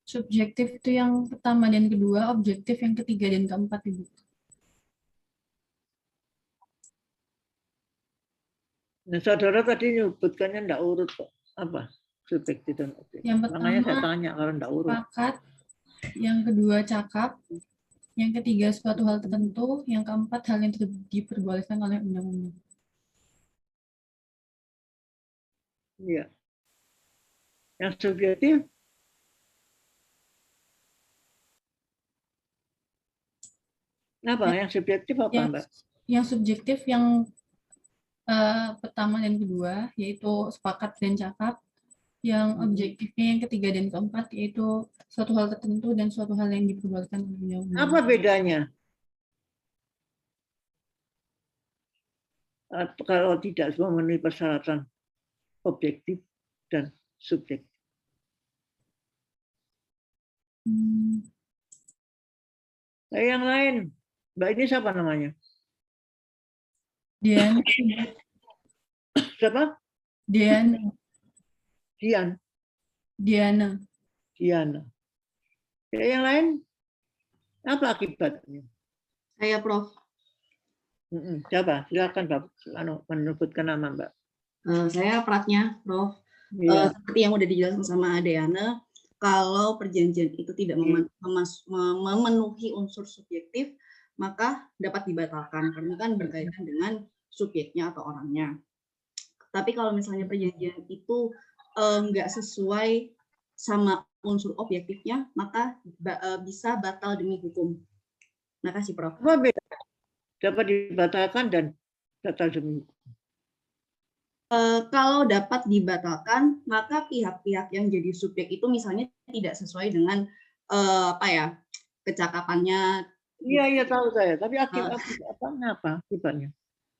Subjektif itu yang pertama dan kedua, objektif yang ketiga dan keempat, Ibu. Nah, saudara tadi nyebutkannya enggak urut kok. Apa? Subjektif dan objektif. Yang Makanya saya pertama, tanya kalau enggak urut. sepakat, yang kedua cakap, yang ketiga suatu hal tertentu, yang keempat hal yang diperbolehkan oleh undang-undang. Iya. Yang subjektif apa? Yang subjektif apa, Mbak? Yang subjektif yang pertama dan kedua, yaitu sepakat dan cakap. Yang objektifnya yang ketiga dan keempat, yaitu suatu hal tertentu dan suatu hal yang diperbolehkan oleh undang-undang. Apa bedanya? Kalau tidak memenuhi persyaratan objektif dan subjektif. Nah, yang lain, Mbak ini siapa namanya? Dian, Siapa? Dian, Dian. Diana. Diana. Ya, yang lain, apa akibatnya? Saya, Prof. Siapa? Silakan Mbak, menyebutkan nama Mbak. Saya Pratnya, Prof. Iya. seperti yang udah dijelaskan sama Adriana, kalau perjanjian itu tidak memenuhi unsur subjektif, maka dapat dibatalkan karena kan berkaitan dengan subjeknya atau orangnya. Tapi kalau misalnya perjanjian itu nggak sesuai sama unsur objektifnya, maka bisa batal demi hukum. Makasih, Prof. Apa beda? Dapat dibatalkan dan batal demi hukum. Kalau dapat dibatalkan, maka pihak-pihak yang jadi subjek itu misalnya tidak sesuai dengan kecakapannya. Iya tahu saya. Tapi akibatnya apa? Akibatnya?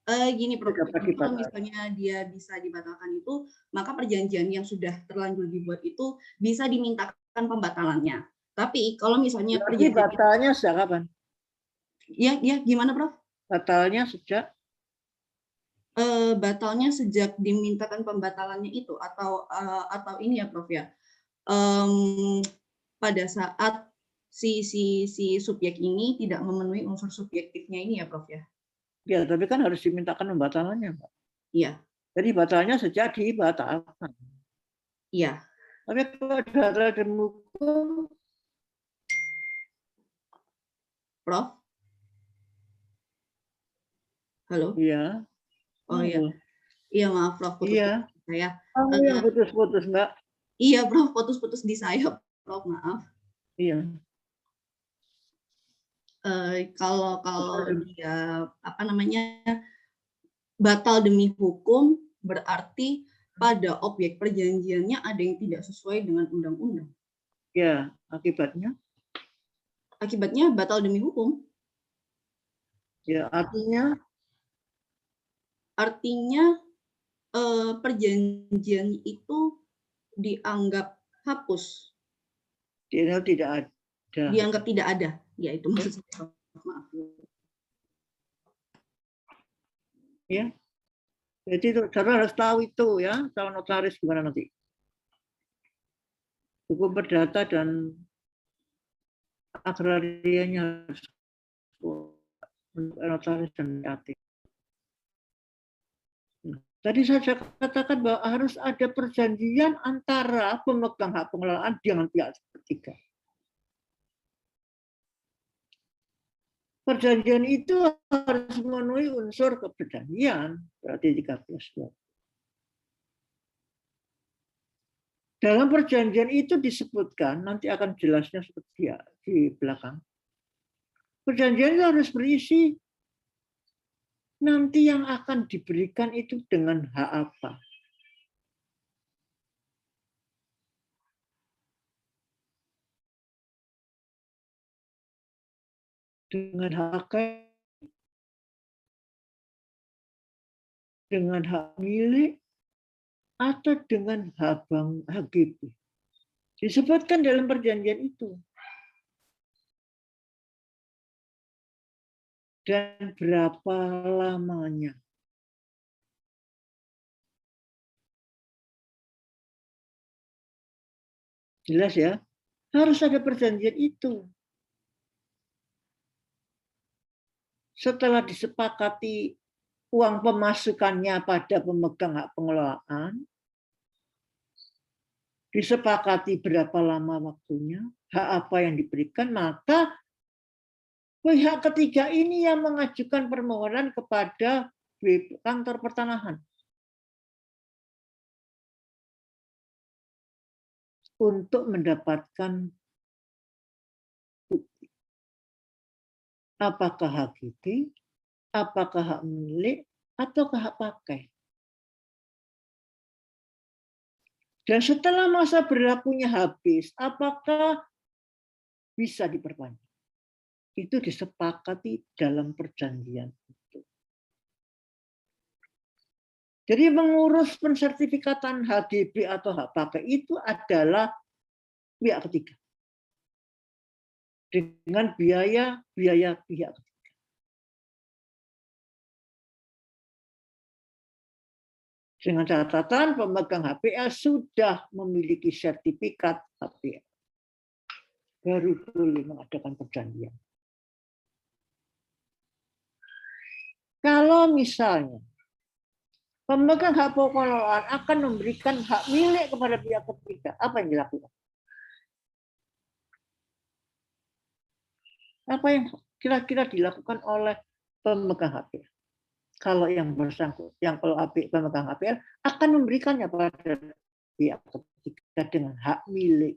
Gini, Prof. Kalau misalnya dia bisa dibatalkan itu, maka perjanjian yang sudah terlanjur dibuat itu bisa dimintakan pembatalannya. Tapi kalau misalnya perjanjian batalnya sejak kapan? Ya, gimana, Prof? Batalnya sejak? Batalnya sejak dimintakan pembatalannya itu atau ini ya, Prof ya. Pada saat si subjek ini tidak memenuhi unsur subjektifnya ini ya, Prof ya. Ya, tapi kan harus dimintakan pembatalannya, Pak. Iya. Jadi batalnya sejak dibatalkan. Iya. Tapi kalau batal demi hukum, Prof? Halo? Iya. Oh iya. Iya, maaf, Prof. Iya. Saya. Putus-putus, Mbak. Iya, Prof. Putus-putus di saya, Prof. Maaf. Iya. Kalau dia batal demi hukum, berarti pada objek perjanjiannya ada yang tidak sesuai dengan undang-undang. Ya, akibatnya? Akibatnya batal demi hukum. Ya, artinya perjanjian itu dianggap hapus. Dianggap tidak ada. Dianggap tidak ada. Ya, itu maksud saya. Maaf. Ya. Jadi saudara harus tahu itu ya, calon notaris gimana nanti. Hukum perdata dan agrarianya harus notaris dan kreatif. Tadi saya katakan bahwa harus ada perjanjian antara pemegang hak pengelolaan dengan pihak ketiga. Perjanjian itu harus memenuhi unsur keperjanjian, berarti 13. Dalam perjanjian itu disebutkan, nanti akan jelasnya seperti di belakang. Perjanjian itu harus berisi nanti yang akan diberikan itu dengan hak apa. Dengan hak dengan hak milik atau dengan hak HGB. Disebutkan dalam perjanjian itu. Dan berapa lamanya. Jelas ya? Harus ada perjanjian itu. Setelah disepakati uang pemasukannya pada pemegang hak pengelolaan, disepakati berapa lama waktunya, hak apa yang diberikan, maka pihak ketiga ini yang mengajukan permohonan kepada kantor pertanahan untuk mendapatkan bukti. Apakah HGB, apakah hak milik, ataukah hak pakai. Dan setelah masa berlakunya habis, apakah bisa diperpanjang? Itu disepakati dalam perjanjian itu. Jadi mengurus pensertifikatan HGB atau hak pakai itu adalah pihak ketiga. Dengan biaya pihak ketiga. Dengan catatan pemegang HPA sudah memiliki sertifikat HPA. Baru boleh mengadakan perjanjian. Kalau misalnya Pemegang hak pengelolaan akan memberikan hak milik kepada pihak ketiga. Apa yang dilakukan? Apa yang kira-kira dilakukan oleh pemegang HPL? Kalau yang bersangkutan, kalau pemegang HPL akan memberikannya pada pihak ketiga dengan hak milik.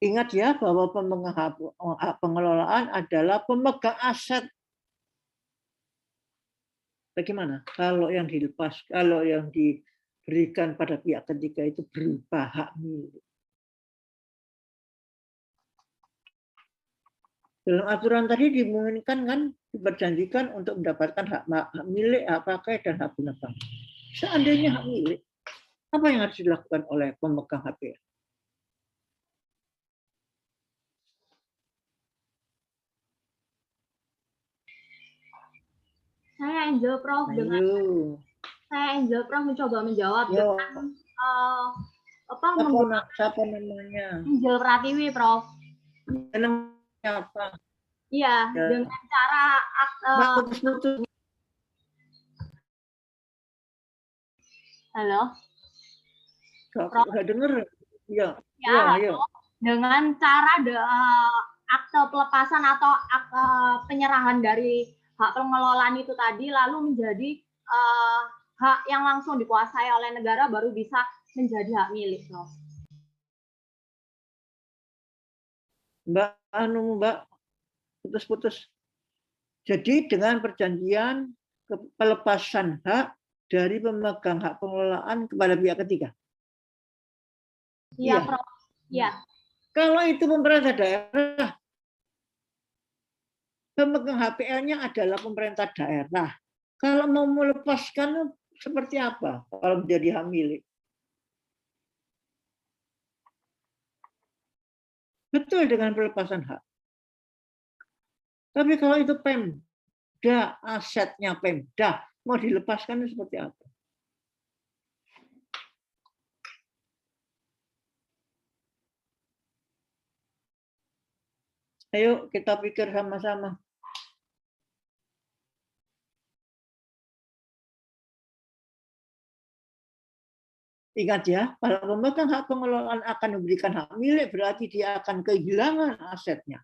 Ingat ya bahwa pemegang hak pengelolaan adalah pemegang aset. Bagaimana kalau yang dilepas, kalau yang diberikan pada pihak ketiga itu berupa hak milik? Dalam aturan tadi dimungkinkan kan, diperjanjikan untuk mendapatkan hak milik, hak pakai, dan hak guna bangun. Seandainya hak milik, apa yang harus dilakukan oleh pemegang HPL? Saya Angel Prof mencoba menjawab dengan siapa namanya? Angel Pratiwi, Prof. Namanya apa? Iya, Ya. dengan cara Putus-putus. halo. Nggak denger. Iya. Ya, Iya. dengan cara akte pelepasan atau akte penyerahan dari hak pengelolaan itu tadi lalu menjadi hak yang langsung dikuasai oleh negara baru bisa menjadi hak milik, Prof. Mbak, putus-putus. Jadi dengan perjanjian pelepasan hak dari pemegang hak pengelolaan kepada pihak ketiga. Iya, Prof. Iya. Kalau itu pemerintah daerah, pemegang HPL-nya adalah pemerintah daerah. Kalau mau melepaskan seperti apa kalau menjadi hak milik? Betul dengan pelepasan hak. Tapi kalau itu Pemda, asetnya Pemda, mau dilepaskan seperti apa? Ayo kita pikir sama-sama. Ingat ya, kalau pemegang hak pengelolaan akan memberikan hak milik, berarti dia akan kehilangan asetnya.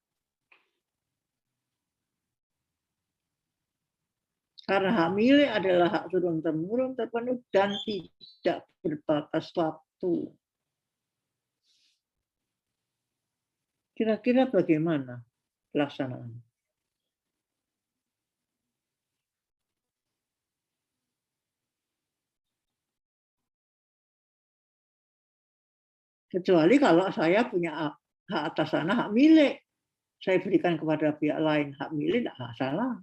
Karena hak milik adalah hak turun-temurun terpenuhi dan tidak berbatas waktu. Kira-kira bagaimana pelaksanaannya? Kecuali kalau saya punya hak atas tanah, hak milik. Saya berikan kepada pihak lain, hak milik, tidak masalah.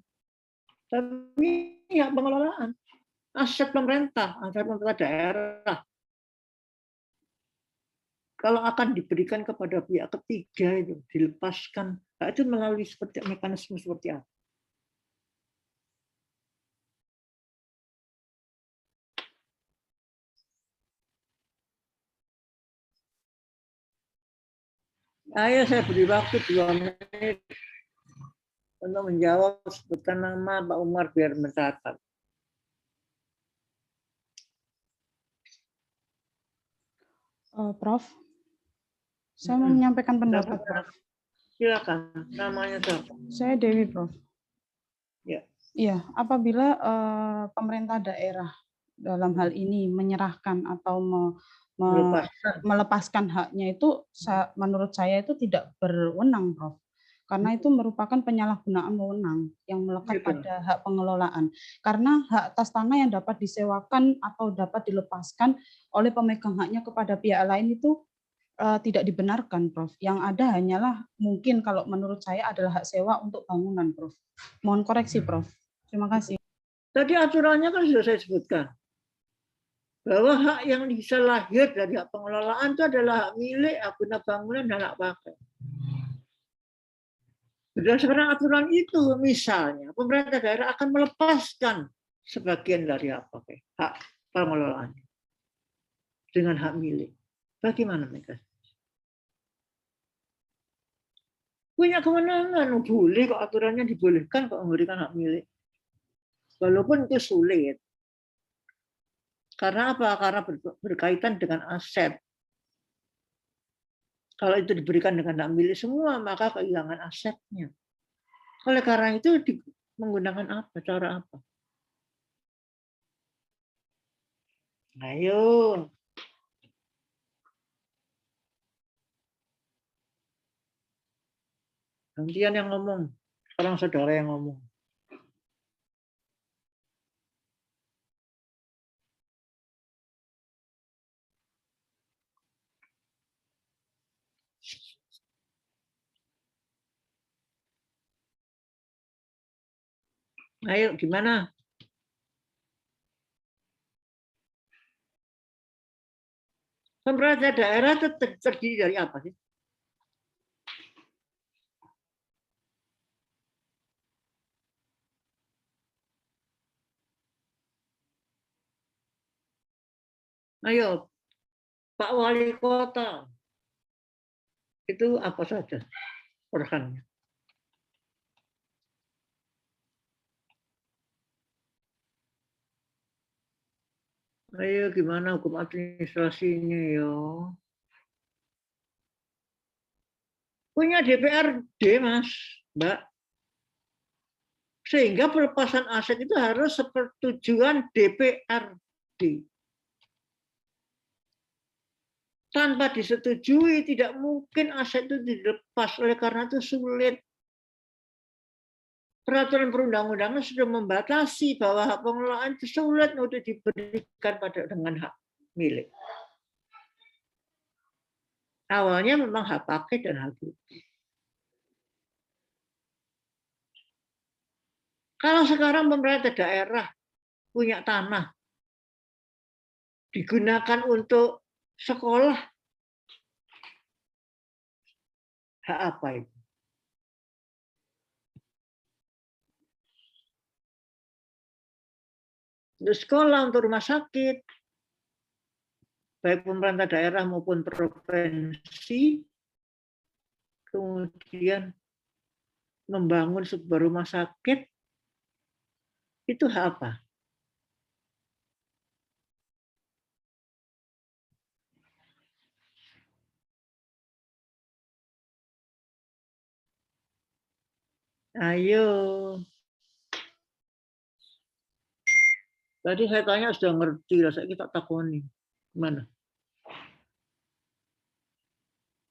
Tapi hak pengelolaan, aset pemerintah, aset pemerintah daerah. Kalau akan diberikan kepada pihak ketiga itu dilepaskan, itu melalui mekanisme seperti apa? Ayo saya beri waktu 2 menit untuk menjawab, sebutkan nama Pak Umar biar mencatat. Prof, saya mau menyampaikan pendapat, Prof. Silakan, namanya siapa? Saya Dewi, Prof. Ya. Iya, apabila pemerintah daerah dalam hal ini menyerahkan atau melepaskan haknya itu, menurut saya itu tidak berwenang, Prof. Karena itu merupakan penyalahgunaan wewenang yang melekat pada hak pengelolaan. Karena hak atas tanah yang dapat disewakan atau dapat dilepaskan oleh pemegang haknya kepada pihak lain itu tidak dibenarkan, Prof. Yang ada hanyalah mungkin kalau menurut saya adalah hak sewa untuk bangunan, Prof. Mohon koreksi, Prof. Terima kasih. Tadi aturannya kan sudah saya sebutkan. Bahwa hak yang bisa lahir dari hak pengelolaan itu adalah hak milik, hak guna bangunan, dan hak pakai. Berdasarkan aturan itu, misalnya pemerintah daerah akan melepaskan sebagian dari hak pakai, hak pengelolaan dengan hak milik. Bagaimana mereka? Punya kewenangan, boleh kok, aturannya dibolehkan kok memberikan hak milik. Walaupun itu sulit. Karena apa? Karena berkaitan dengan aset. Kalau itu diberikan dengan hak milik semua, maka kehilangan asetnya. Oleh karena itu menggunakan apa? Cara apa? Ayo. Gantian yang ngomong. Sekarang saudara yang ngomong. Ayo, gimana? Pemerintah daerah itu terdiri dari apa sih? Ayo, Pak Wali Kota. Itu apa saja perannya? Ayo, gimana hukum administrasinya ya? Punya DPRD, Mas, Mbak. Sehingga pelepasan aset itu harus sepertujuan DPRD. Tanpa disetujui, tidak mungkin aset itu dilepas. Oleh karena itu sulit. Peraturan perundang-undangan sudah membatasi bahwa hak pengelolaan itu sulit untuk diberikan dengan hak milik. Awalnya memang hak pakai dan hak cuti. Kalau sekarang pemerintah daerah punya tanah, digunakan untuk sekolah, hak apa itu? Untuk sekolah, untuk rumah sakit, baik pemerintah daerah maupun provinsi, kemudian membangun sebuah rumah sakit, itu hak apa? Ayo. Tadi saya tanya sudah ngerti, lah saya kita takoni. Gimana?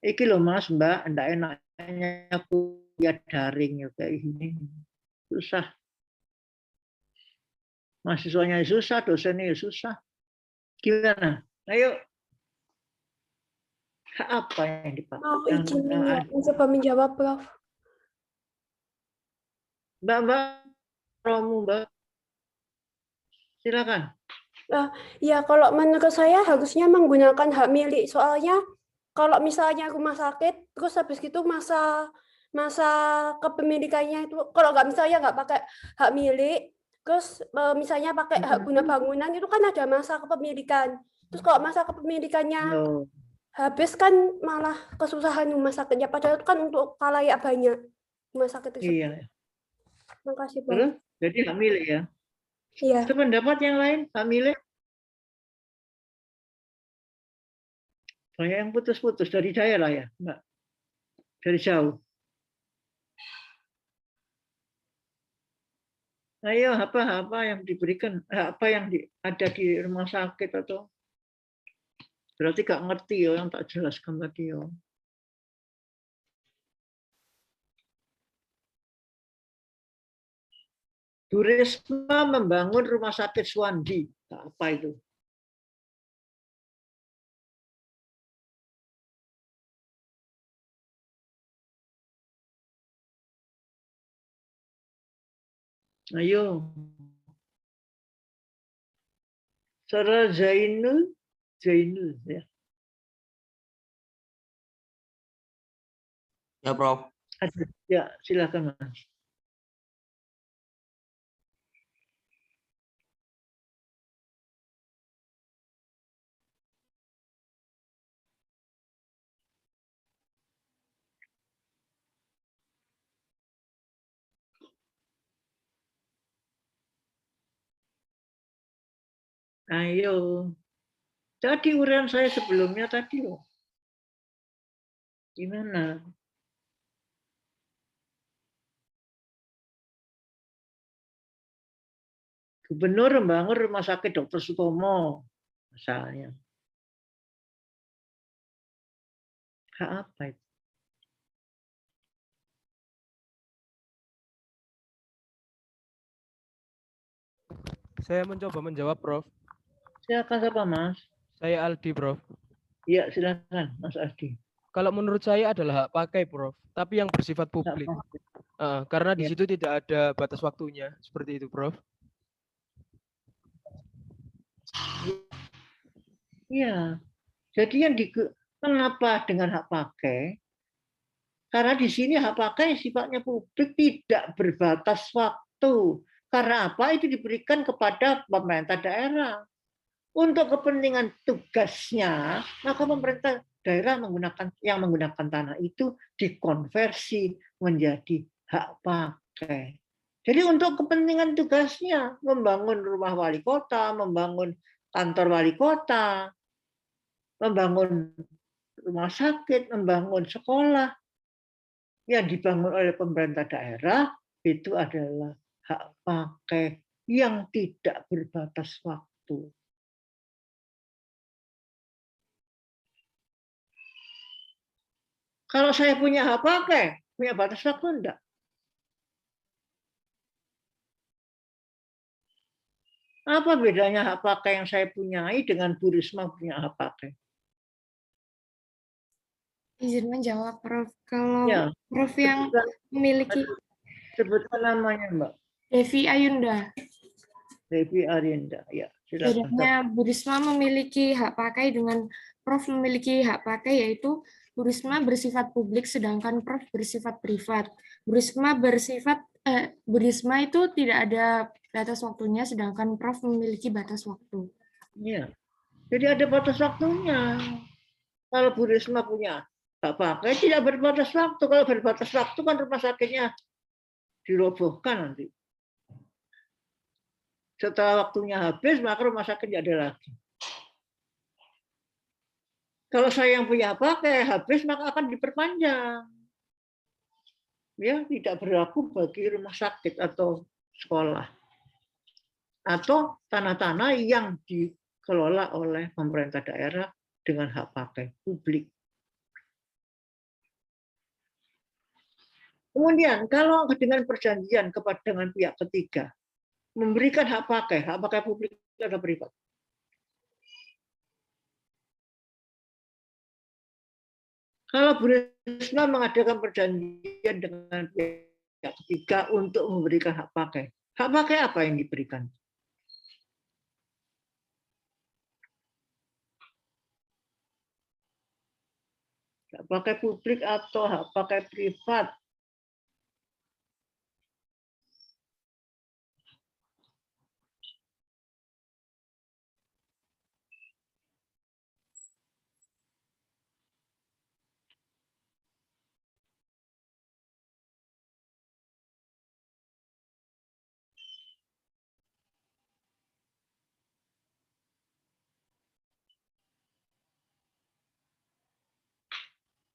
Iki loh Mas, Mbak, enggak enaknya kuliah daring ya kayak gini. Susah. Mahasiswanya susah, dosennya susah. Gimana? Ayo. Hak apa yang dipakai? Mau izin mencoba menjawab, Prof. Mbak, Romu, Mbak. Silakan. Ya, kalau menurut saya harusnya menggunakan hak milik. Soalnya kalau misalnya rumah sakit, terus habis itu masa kepemilikannya itu, kalau misalnya nggak pakai hak milik, terus misalnya pakai hak guna bangunan, itu kan ada masa kepemilikan. Terus kalau masa kepemilikannya habis kan malah kesusahan rumah sakitnya. Padahal itu kan untuk khalayak banyak rumah sakit tersebut. Iya. Terima kasih, Prof. Terus, jadi hak milik ya? Iya. Itu pendapat yang lain, hak milik? Banyak yang putus-putus dari daerah ya, Mbak? Dari jauh. Ayo, apa yang diberikan, apa yang ada di rumah sakit atau berarti gak ngerti ya yang tak jelaskan tadi ya. Bu Risma membangun rumah sakit Suwandi, apa itu? Ayo. Saudara Zainul ya. Ya, Prof. Ya, silakan Mas. Ayo. Tadi uraian saya sebelumnya tadi loh. Gimana? Gubernur membangun rumah sakit Dr. Sutomo, misalnya. Hak apa itu? Saya mencoba menjawab, Prof. Silakan siapa, Mas? Saya Aldi, Prof. Iya, silakan, Mas Aldi. Kalau menurut saya adalah hak pakai, Prof. Tapi yang bersifat publik. Karena di situ tidak ada batas waktunya. Seperti itu, Prof. Iya. Jadi yang mengapa dengan hak pakai? Karena di sini hak pakai sifatnya publik, tidak berbatas waktu. Karena apa? Itu diberikan kepada pemerintah daerah. Untuk kepentingan tugasnya, maka pemerintah daerah menggunakan tanah itu dikonversi menjadi hak pakai. Jadi untuk kepentingan tugasnya, membangun rumah wali kota, membangun kantor wali kota, membangun rumah sakit, membangun sekolah, yang dibangun oleh pemerintah daerah itu adalah hak pakai yang tidak berbatas waktu. Kalau saya punya hak pakai, punya batas waktu enggak? Apa bedanya hak pakai yang saya punyai dengan Bu Risma punya hak pakai? Izin menjawab, Prof. Kalau Ya, Prof yang memiliki sebutkan namanya, Mbak. Devi Ayunda. Devi Ayunda, ya. Silakan. Bedanya Bu Risma memiliki hak pakai dengan Prof memiliki hak pakai, yaitu Bu Risma bersifat publik sedangkan Prof bersifat privat. Bu Risma itu tidak ada batas waktunya sedangkan Prof memiliki batas waktu. Iya. Jadi ada batas waktunya. Kalau Bu Risma punya hak pakai tidak berbatas waktu. Kalau berbatas waktu kan rumah sakitnya dirobohkan nanti. Setelah waktunya habis, maka rumah sakit tidak ada lagi. Kalau saya yang punya pakai habis, maka akan diperpanjang. Ya, tidak berlaku bagi rumah sakit atau sekolah. Atau tanah-tanah yang dikelola oleh pemerintah daerah dengan hak pakai publik. Kemudian, kalau dengan perjanjian dengan pihak ketiga, memberikan hak pakai publik atau privat. Kalau Bu Risma mengadakan perjanjian dengan pihak ketiga untuk memberikan hak pakai apa yang diberikan? Hak pakai publik atau hak pakai privat?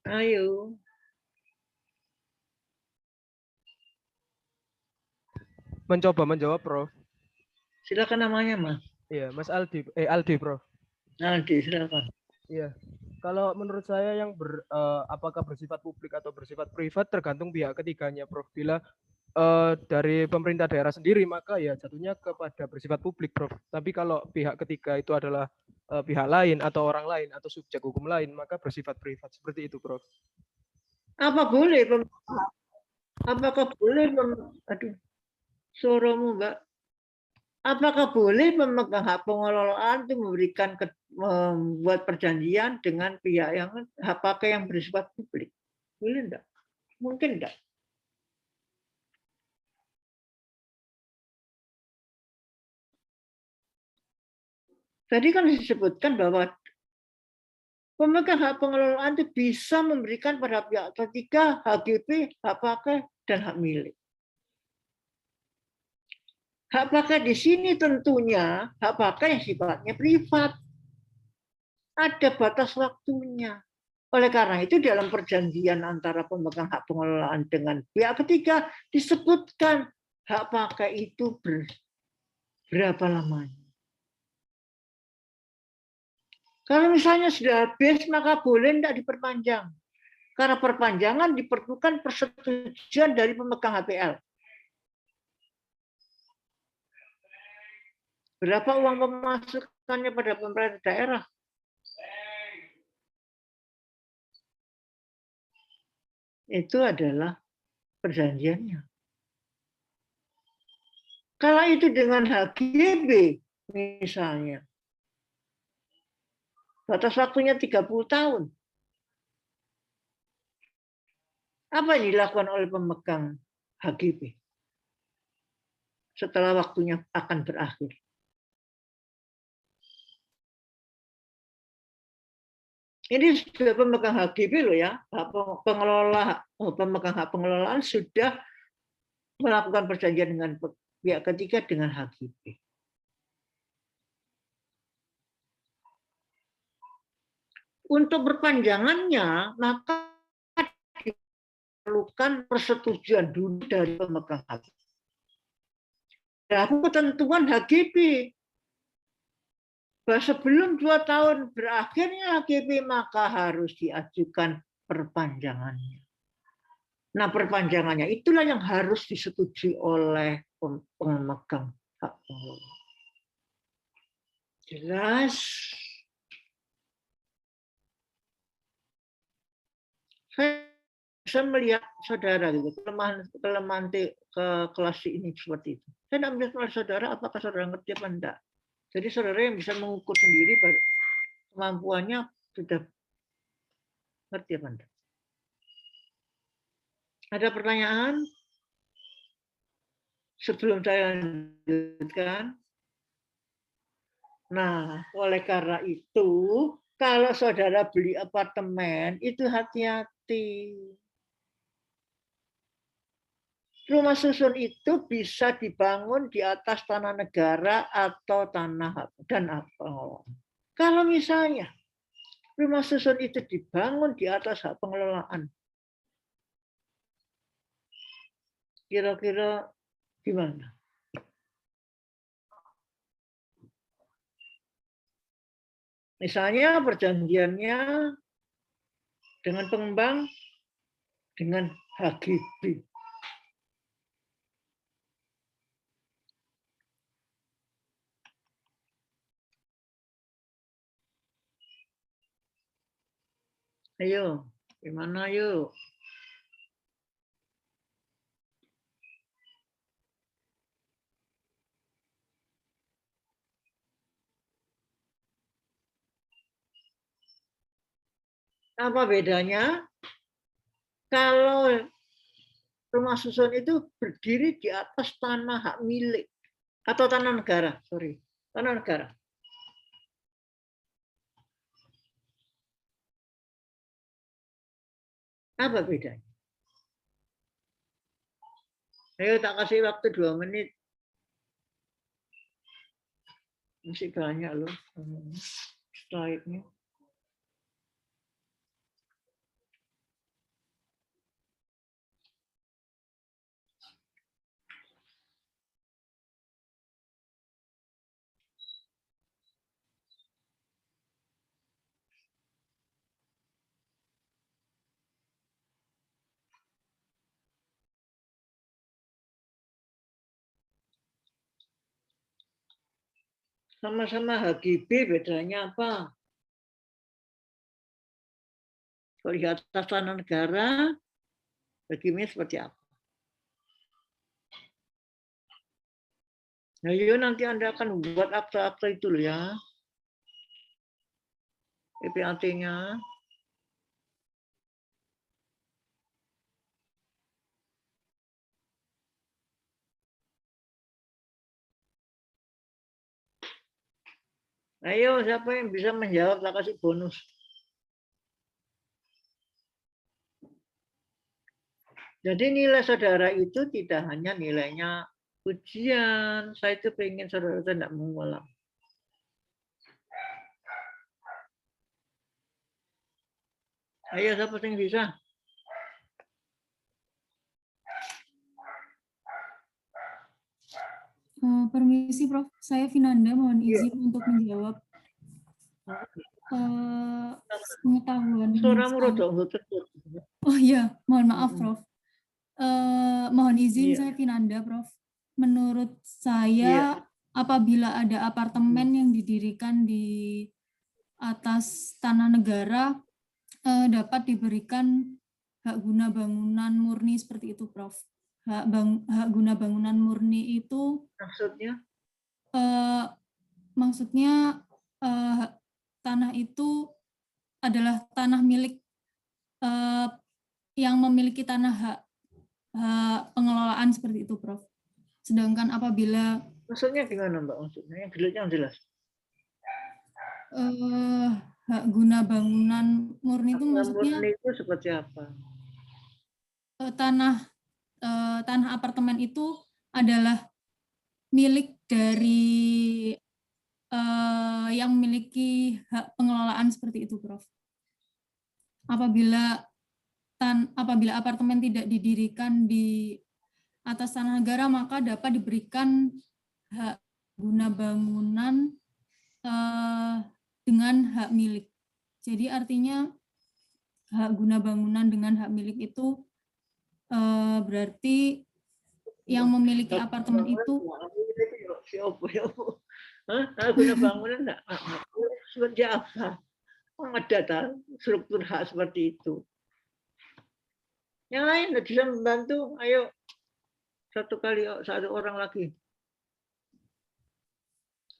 Ayo. Mencoba menjawab, Prof. Silakan namanya, Mas. Iya, Mas Aldi, Prof. Aldi, silakan. Iya. Kalau menurut saya yang apakah bersifat publik atau bersifat privat tergantung pihak ketiganya, Prof. Bila dari pemerintah daerah sendiri maka ya jatuhnya kepada bersifat publik, Prof. Tapi kalau pihak ketiga itu adalah pihak lain atau orang lain atau subjek hukum lain maka bersifat privat. Seperti itu, Prof. Apakah boleh aduh, suaramu, Mbak. Apakah boleh pemegang hak pengelolaan itu membuat perjanjian dengan pihak yang hak pakai yang bersifat publik? Boleh enggak? Mungkin enggak. Tadi kan disebutkan bahwa pemegang hak pengelolaan itu bisa memberikan pada pihak ketiga HGP, hak pakai, dan hak milik. Hak pakai di sini tentunya hak pakai yang sifatnya privat. Ada batas waktunya. Oleh karena itu dalam perjanjian antara pemegang hak pengelolaan dengan pihak ketiga disebutkan hak pakai itu berapa lamanya. Kalau misalnya sudah habis maka boleh tidak diperpanjang. Karena perpanjangan diperlukan persetujuan dari pemegang HPL. Berapa uang pemasukannya pada pemerintah daerah? Itu adalah perjanjiannya. Kalau itu dengan HGB misalnya, batas waktunya 30 tahun. Apa yang dilakukan oleh pemegang HGB setelah waktunya akan berakhir? Ini sudah pemegang HGB loh ya, pemegang hak pengelolaan sudah melakukan perjanjian dengan pihak ketiga dengan HGB. Untuk perpanjangannya maka diperlukan persetujuan dulu dari pemegang HGB. Dan ketentuan HGB. Bahwa sebelum 2 tahun berakhirnya HGB maka harus diajukan perpanjangannya. Nah, perpanjangannya itulah yang harus disetujui oleh pemegang hak pengelolaan. Jelas? Saya bisa melihat saudara gitu, kelemahan ke kelas ini seperti itu. Saya tidak melihat saudara apakah saudara ngerti apa enggak. Jadi saudara yang bisa mengukur sendiri kemampuannya sudah ngerti apa enggak. Ada pertanyaan? Sebelum saya lanjutkan. Nah, oleh karena itu, kalau saudara beli apartemen, itu hati-hati. Rumah susun itu bisa dibangun di atas tanah negara atau tanah dan apa. Kalau misalnya rumah susun itu dibangun di atas hak pengelolaan, kira-kira gimana? Misalnya perjanjiannya dengan pengembang dengan HGB. Ayo, gimana yuk? Apa bedanya? Kalau rumah susun itu berdiri di atas tanah hak milik atau tanah negara, tanah negara. Apa bedanya? Ayo tak kasih waktu 2 menit. Masih banyak loh slide-nya. Sama-sama HGB bedanya apa? Kalau di atas tanah negara, HGB seperti apa? Nah, yuk nanti Anda akan buat akta-akta itu loh ya. PPAT-nya. Ayo, siapa yang bisa menjawab, tak kasih bonus. Jadi nilai saudara itu tidak hanya nilainya ujian. Saya itu pengen saudara tidak mengulang. Ayo, siapa yang bisa? Permisi, Prof. Saya Vinanda, mohon izin untuk menjawab pengetahuan Suaramu saya. rodok. Oh iya, mohon maaf, Prof. Mohon izin, Iya. saya Vinanda, Prof. Menurut saya, apabila ada apartemen yang didirikan di atas tanah negara, dapat diberikan hak guna bangunan murni seperti itu, Prof. Hak guna bangunan murni itu maksudnya tanah itu adalah tanah milik yang memiliki tanah hak pengelolaan seperti itu, Prof. Sedangkan apabila maksudnya gimana, Mbak? Maksudnya yang jelas. Hak guna bangunan murni itu maksudnya murni itu seperti apa? Tanah apartemen itu adalah milik dari yang memiliki hak pengelolaan seperti itu, Prof. Apabila apartemen tidak didirikan di atas tanah negara, maka dapat diberikan hak guna bangunan dengan hak milik. Jadi artinya hak guna bangunan dengan hak milik itu berarti yang memiliki apartemen itu hak guna bangunan enggak seperti apa? Ada struktur hak seperti itu. Yang lain bisa membantu, ayo satu orang lagi.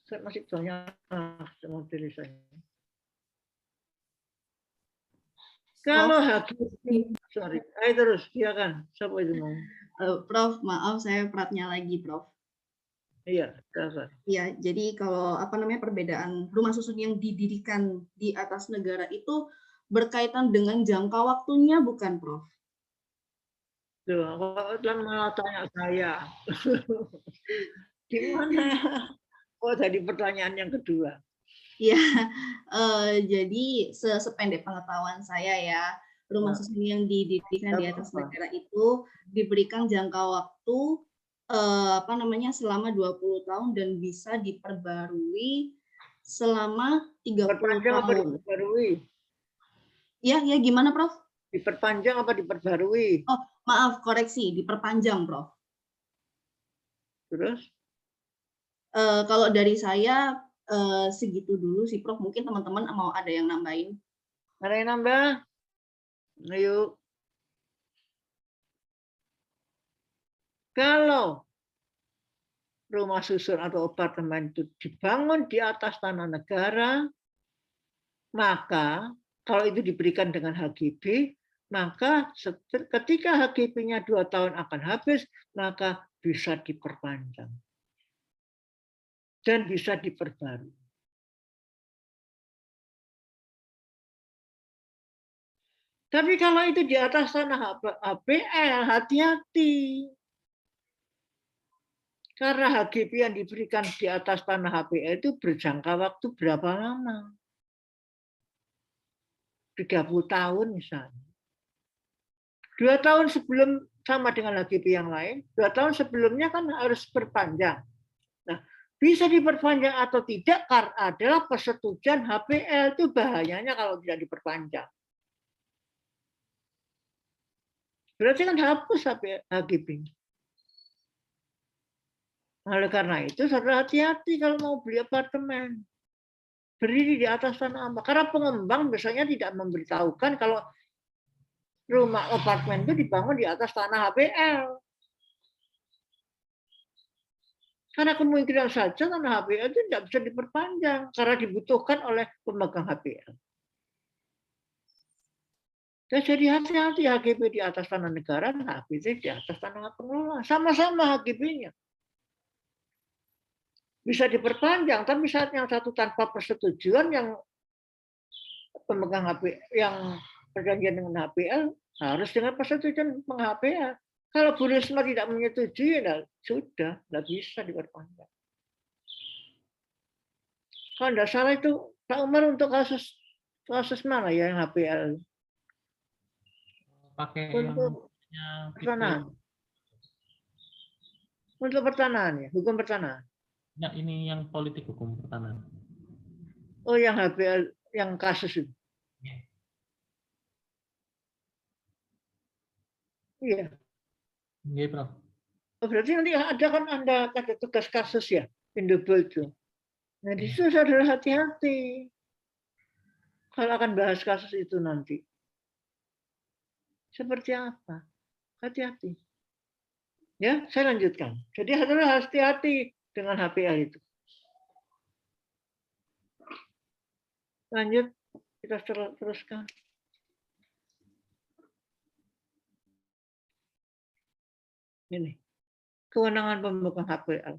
Saya masih banyak sama tulisannya. Kalau hakim, sorry, ayo terus, silakan. Siapa itu mau? Prof, maaf saya Pratnya lagi, Prof. Iya, silakan. Iya, jadi kalau perbedaan rumah susun yang didirikan di atas negara itu berkaitan dengan jangka waktunya, bukan, Prof? Tuh, kok malah tanya saya. Gimana? Oh, tadi pertanyaan yang kedua. Iya, jadi sependek pengetahuan saya ya, rumah susun yang didirikan di atas negara itu diberikan jangka waktu selama 20 tahun dan bisa diperbarui selama 30 tahun. Diperbarui? Ya, gimana, Prof? Diperpanjang apa diperbarui? Oh, maaf, koreksi, diperpanjang, Prof. Terus? Kalau dari saya segitu dulu sih, Prof. Mungkin teman-teman mau ada yang nambahin. Ada yang nambah? Ayo. Kalau rumah susun atau apartemen itu dibangun di atas tanah negara, maka kalau itu diberikan dengan HGB, maka ketika HGB-nya 2 tahun akan habis, maka bisa diperpanjang dan bisa diperbarui. Tapi kalau itu di atas tanah HPL, hati-hati. Karena HGB yang diberikan di atas tanah HPL itu berjangka waktu berapa lama? 30 tahun misalnya. 2 tahun sebelum sama dengan HGB yang lain, 2 tahun sebelumnya kan harus perpanjang. Nah, bisa diperpanjang atau tidak karena adalah persetujuan HPL, itu bahayanya kalau tidak diperpanjang. Berarti kan hapus HGB-nya. Oleh karena itu, saudara hati-hati kalau mau beli apartemen. Berdiri di atas tanah apa? Karena pengembang biasanya tidak memberitahukan kalau rumah apartemen itu dibangun di atas tanah HPL. Karena kemungkinan saja tanah HPL itu tidak bisa diperpanjang karena dibutuhkan oleh pemegang HPL. Dan jadi hati-hati HGB di atas tanah negara dan HGB di atas tanah pengelola. Sama-sama HGB-nya. Bisa diperpanjang, tapi saat yang satu tanpa persetujuan yang pemegang HPL, yang perjanjian dengan HPL harus dengan persetujuan peng-HPL. Kalau Bu Risma tidak menyetujui, ya sudah, nggak bisa diperpanjang. Kalau nggak salah itu Pak Umar untuk kasus mana ya yang HPL? Pakai Untuk yang pertanahan. Untuk pertanahan ya, hukum pertanahan. Ya, ini yang politik hukum pertanahan. Oh, yang HPL, yang kasus itu. Iya. Iya, Prof. Oh, berarti nanti ada tugas kasus ya, Indobel itu. Nah, di situ saudara hati-hati kalau akan bahas kasus itu nanti. Seperti apa? Hati-hati. Ya, saya lanjutkan. Jadi saudara hati-hati dengan HPL itu. Lanjut, kita teruskan. Ini, kewenangan pemegang HPL.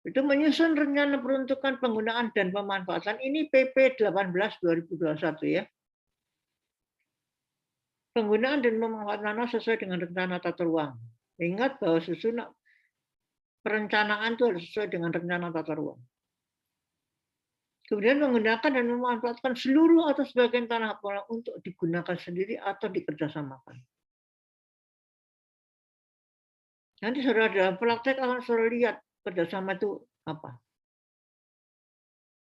Itu menyusun rencana peruntukan penggunaan dan pemanfaatan. Ini PP 18/2021 ya. Penggunaan dan pemanfaatan tanah sesuai dengan rencana tata ruang. Ingat bahwa susunan perencanaan itu harus sesuai dengan rencana tata ruang. Kemudian menggunakan dan memanfaatkan seluruh atau sebagian tanah HPL untuk digunakan sendiri atau dikerjasamakan. Nanti saudara dalam praktek akan saudara lihat kerjasama itu apa.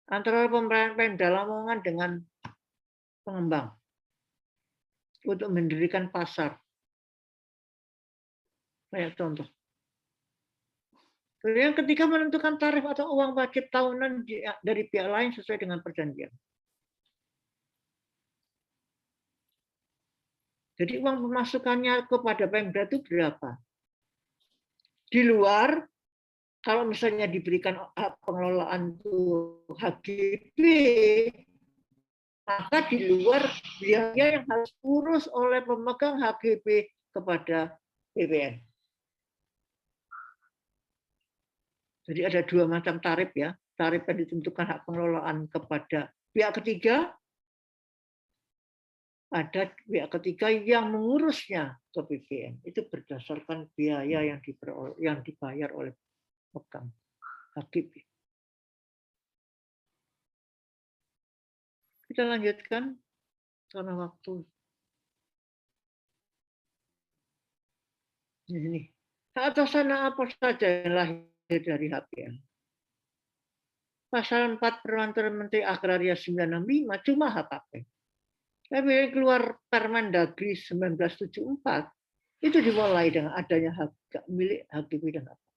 Antara Pemda Lamongan dengan pengembang untuk mendirikan pasar. Kayak contoh. Yang ketiga, menentukan tarif atau uang wajib tahunan dari pihak lain sesuai dengan perjanjian. Jadi uang pemasukannya kepada Pemda itu berapa? Di luar, kalau misalnya diberikan hak pengelolaan itu HGB, maka di luar biaya yang harus urus oleh pemegang HGB kepada PPN. Jadi ada dua macam tarif ya. Tarif yang ditentukan hak pengelolaan kepada pihak ketiga, ada pihak ketiga yang mengurusnya ke PPN. Itu berdasarkan biaya yang dibayar oleh pemegang HGB. Kita lanjutkan karena waktu. Ini. Atasana apa saja yang lahir dari HPL? Pasal 4 Peraturan Menteri Agraria 965 cuma HKP. Tapi keluar Permendagri 1974 itu dimulai dengan adanya hak milik HGB dan HPL.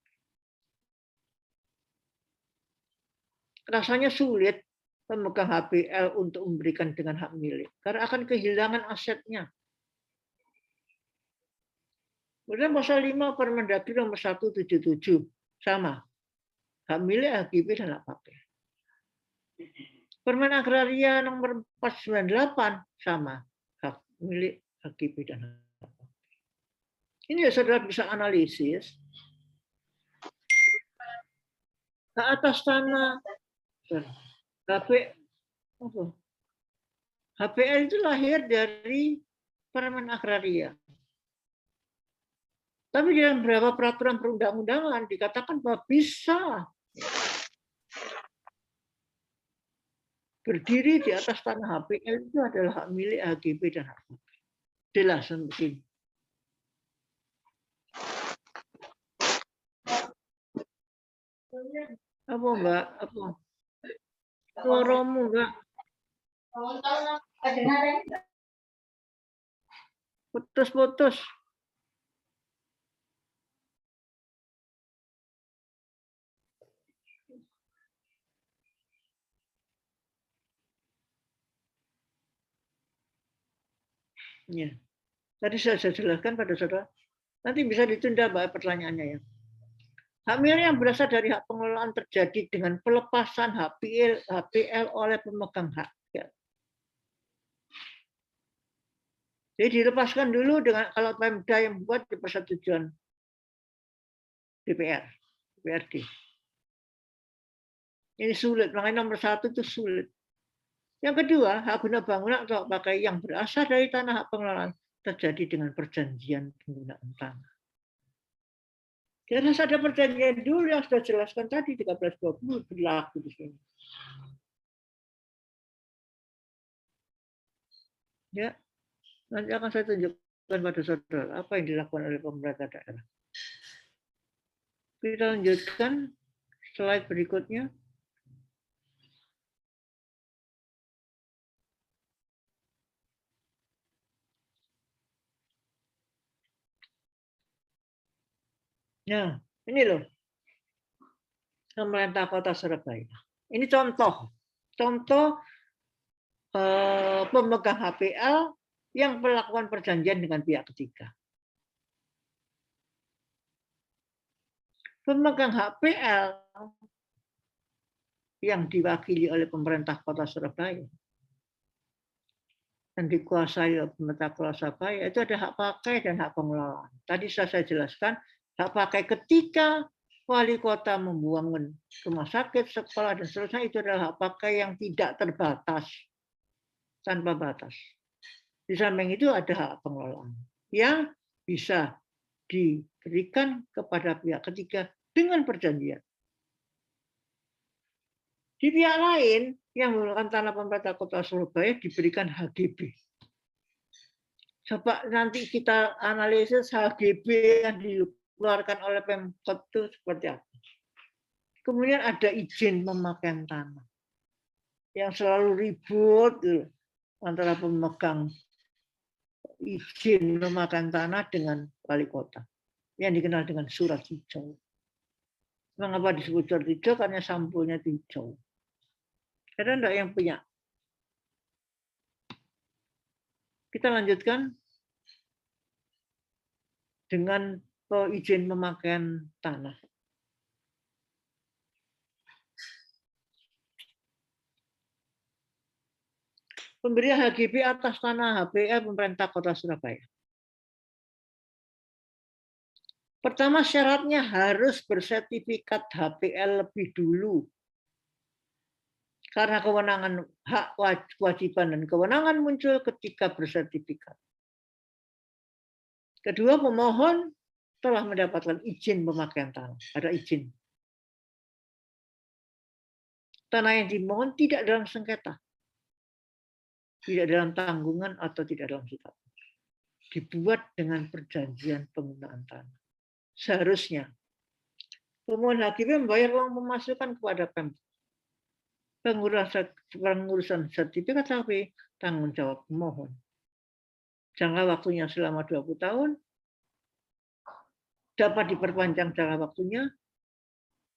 Rasanya sulit pemegang HPL untuk memberikan dengan hak milik karena akan kehilangan asetnya. Kemudian pasal 5 Permendagri nomor 177 sama. Hak milik HGB dan hak pakai. Permen Agraria nomor 498 sama. Hak milik HGB dan hak pakai. Ini ya saudara bisa analisis. Hak atas tanah HPL itu lahir dari Permen Agraria. Tapi dalam beberapa peraturan perundang-undangan dikatakan bahwa bisa berdiri di atas tanah HPL itu adalah hak milik HGB dan hak pakai. Jelas begini. Apa Mbak? Apa? Suaramu Mbak? Putus-putus. Ya. Tadi saya jelaskan pada saudara. Nanti bisa ditunda Mbak pertanyaannya ya. Hak milik yang berasal dari hak pengelolaan terjadi dengan pelepasan HPL oleh pemegang hak. Ya. Jadi dilepaskan dulu dengan kalau Pemda yang buat di persetujuan DPRD. Ini sulit, makanya nomor 1 itu sulit. Yang kedua, hak guna bangunan atau pakai yang berasal dari tanah hak pengelolaan terjadi dengan perjanjian penggunaan tanah. Ya, harus ada perjanjian dulu yang sudah jelaskan tadi 1320 berlaku di sini. Ya, nanti akan saya tunjukkan pada saudara apa yang dilakukan oleh pemerintah daerah. Kita lanjutkan slide berikutnya. Nah, ini loh. Pemerintah Kota Surabaya. Ini contoh pemegang HPL yang melakukan perjanjian dengan pihak ketiga. Pemegang HPL yang diwakili oleh pemerintah Kota Surabaya dan dikuasai oleh pemerintah Kota Surabaya itu ada hak pakai dan hak pengelolaan. Tadi saya jelaskan hak pakai ketika wali kota membangun rumah sakit, sekolah, dan seterusnya itu adalah hak pakai yang tidak terbatas, tanpa batas. Di samping itu ada hak pengelolaan yang bisa diberikan kepada pihak ketiga dengan perjanjian. Di pihak lain yang menggunakan tanah pemerintah Kota Surabaya diberikan HGB. Coba nanti kita analisis HGB yang dikeluarkan oleh Pemkot itu seperti apa. Kemudian ada izin pemakaian tanah yang selalu ribut antara pemegang izin pemakaian tanah dengan wali kota yang dikenal dengan surat hijau. Mengapa disebut surat hijau? Karena sampulnya hijau. Ada enggak yang punya? Kita lanjutkan dengan izin pemakaian tanah. Pemberian HGB atas tanah HPL pemerintah Kota Surabaya. Pertama, syaratnya harus bersertifikat HPL lebih dulu. Karena kewenangan, hak, kewajiban, dan kewenangan muncul ketika bersertifikat. Kedua, pemohon telah mendapatkan izin pemakaian tanah. Ada izin. Tanah yang dimohon tidak dalam sengketa. Tidak dalam tanggungan atau tidak dalam sita. Dibuat dengan perjanjian penggunaan tanah. Seharusnya pemohon HGB membayar uang pemasukan kepada Pemkot. Pengurusan sertifikat HP tanggung jawab pemohon. Jangka waktunya selama 20 tahun. Dapat diperpanjang jangka waktunya.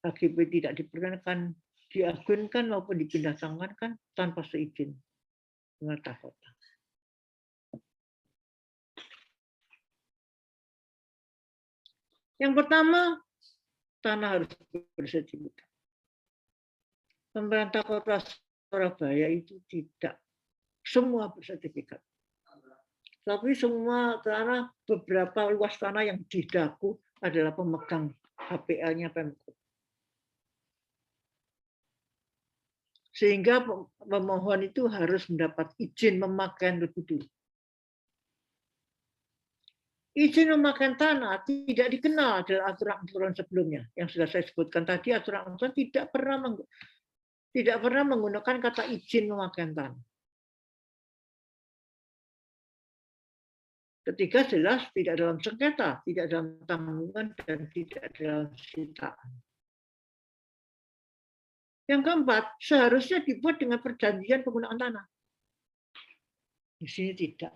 HGB tidak diperkenankan diagunkan maupun dipindah tangankan tanpa seizin pemerintah kota. Yang pertama, tanah harus bersertifikat. Pemerintah Kota Surabaya itu tidak semua bersertifikat. Tapi semua tanah, beberapa luas tanah yang didaku adalah pemegang HPL-nya Pemkot. Sehingga pemohon itu harus mendapat izin pemakaian lebih dulu. Izin pemakaian tanah tidak dikenal dalam aturan-aturan sebelumnya. Yang sudah saya sebutkan tadi, aturan-aturan tidak pernah menggunakan kata izin pemakaian tanah. Ketiga, jelas tidak dalam sengketa, tidak dalam tanggungan, dan tidak dalam sitaan. Yang keempat, seharusnya dibuat dengan perjanjian penggunaan tanah. Di sini tidak.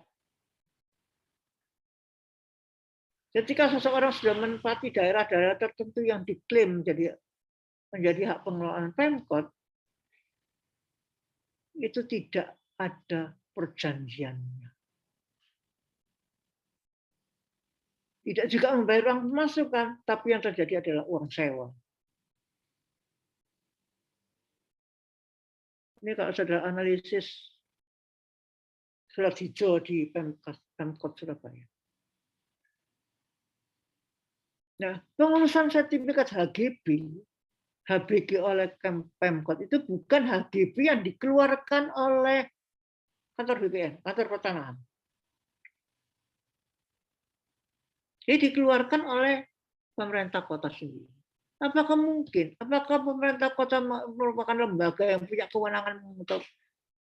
Ketika seseorang sudah menempati daerah-daerah tertentu yang diklaim menjadi hak pengelolaan Pemkot, itu tidak ada perjanjiannya. Tidak juga membayar uang pemasukan, tapi yang terjadi adalah uang sewa. Ini kalau saudara analisis surat hijau di Pemkot Surabaya. Nah, pengurusan sertifikat HBG oleh Pemkot itu bukan HGB yang dikeluarkan oleh kantor BPN, kantor pertanahan. Jadi dikeluarkan oleh pemerintah kota sendiri. Apakah mungkin? Apakah pemerintah kota merupakan lembaga yang punya kewenangan untuk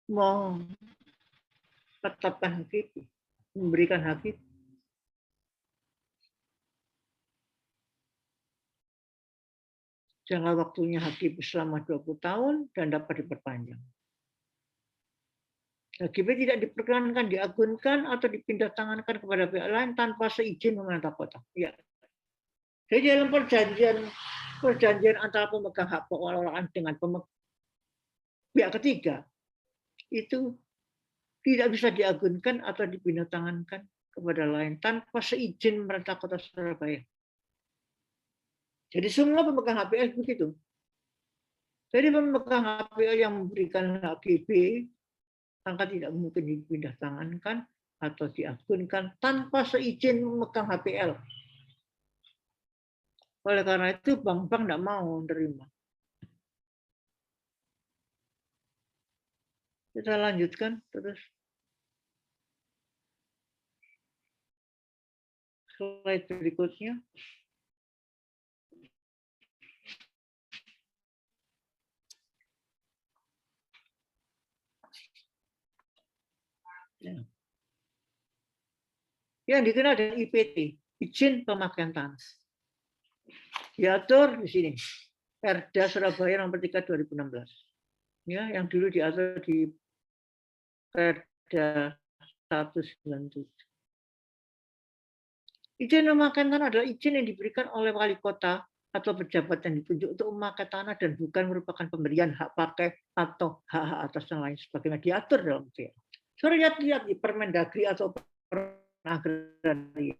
menetapkan hak itu, memberikan hak itu? Jangka waktunya HGB selama 20 tahun dan dapat diperpanjang. HGB tidak diperkenankan diagunkan atau dipindah tangankan kepada pihak lain tanpa seizin pemerintah kota. Ya. Jadi dalam perjanjian antara pemegang hak pengelolaan dengan pihak ketiga itu tidak bisa diagunkan atau dipindah tangankan kepada lain tanpa seizin pemerintah kota Surabaya. Jadi semua pemegang HPL begitu. Jadi pemegang HPL yang memberikan HGB maka tidak mungkin dipindah tangankan atau diagunkan tanpa seizin pemegang HPL. Oleh karena itu bank-bank tidak mau menerima. Kita lanjutkan terus. Slide berikutnya. Yang dikenal dengan IPT, izin pemakaian tanah. Diatur di sini. Perda Surabaya nomor 3 2016. Ya, yang dulu diatur di Perda 197. Izin pemakaian tanah adalah izin yang diberikan oleh wali kota atau pejabat yang ditunjuk untuk memakai tanah dan bukan merupakan pemberian hak pakai atau hak-hak atas yang lain sebagaimana diatur dalam PL. Lihat di Permendagri atau Agraria.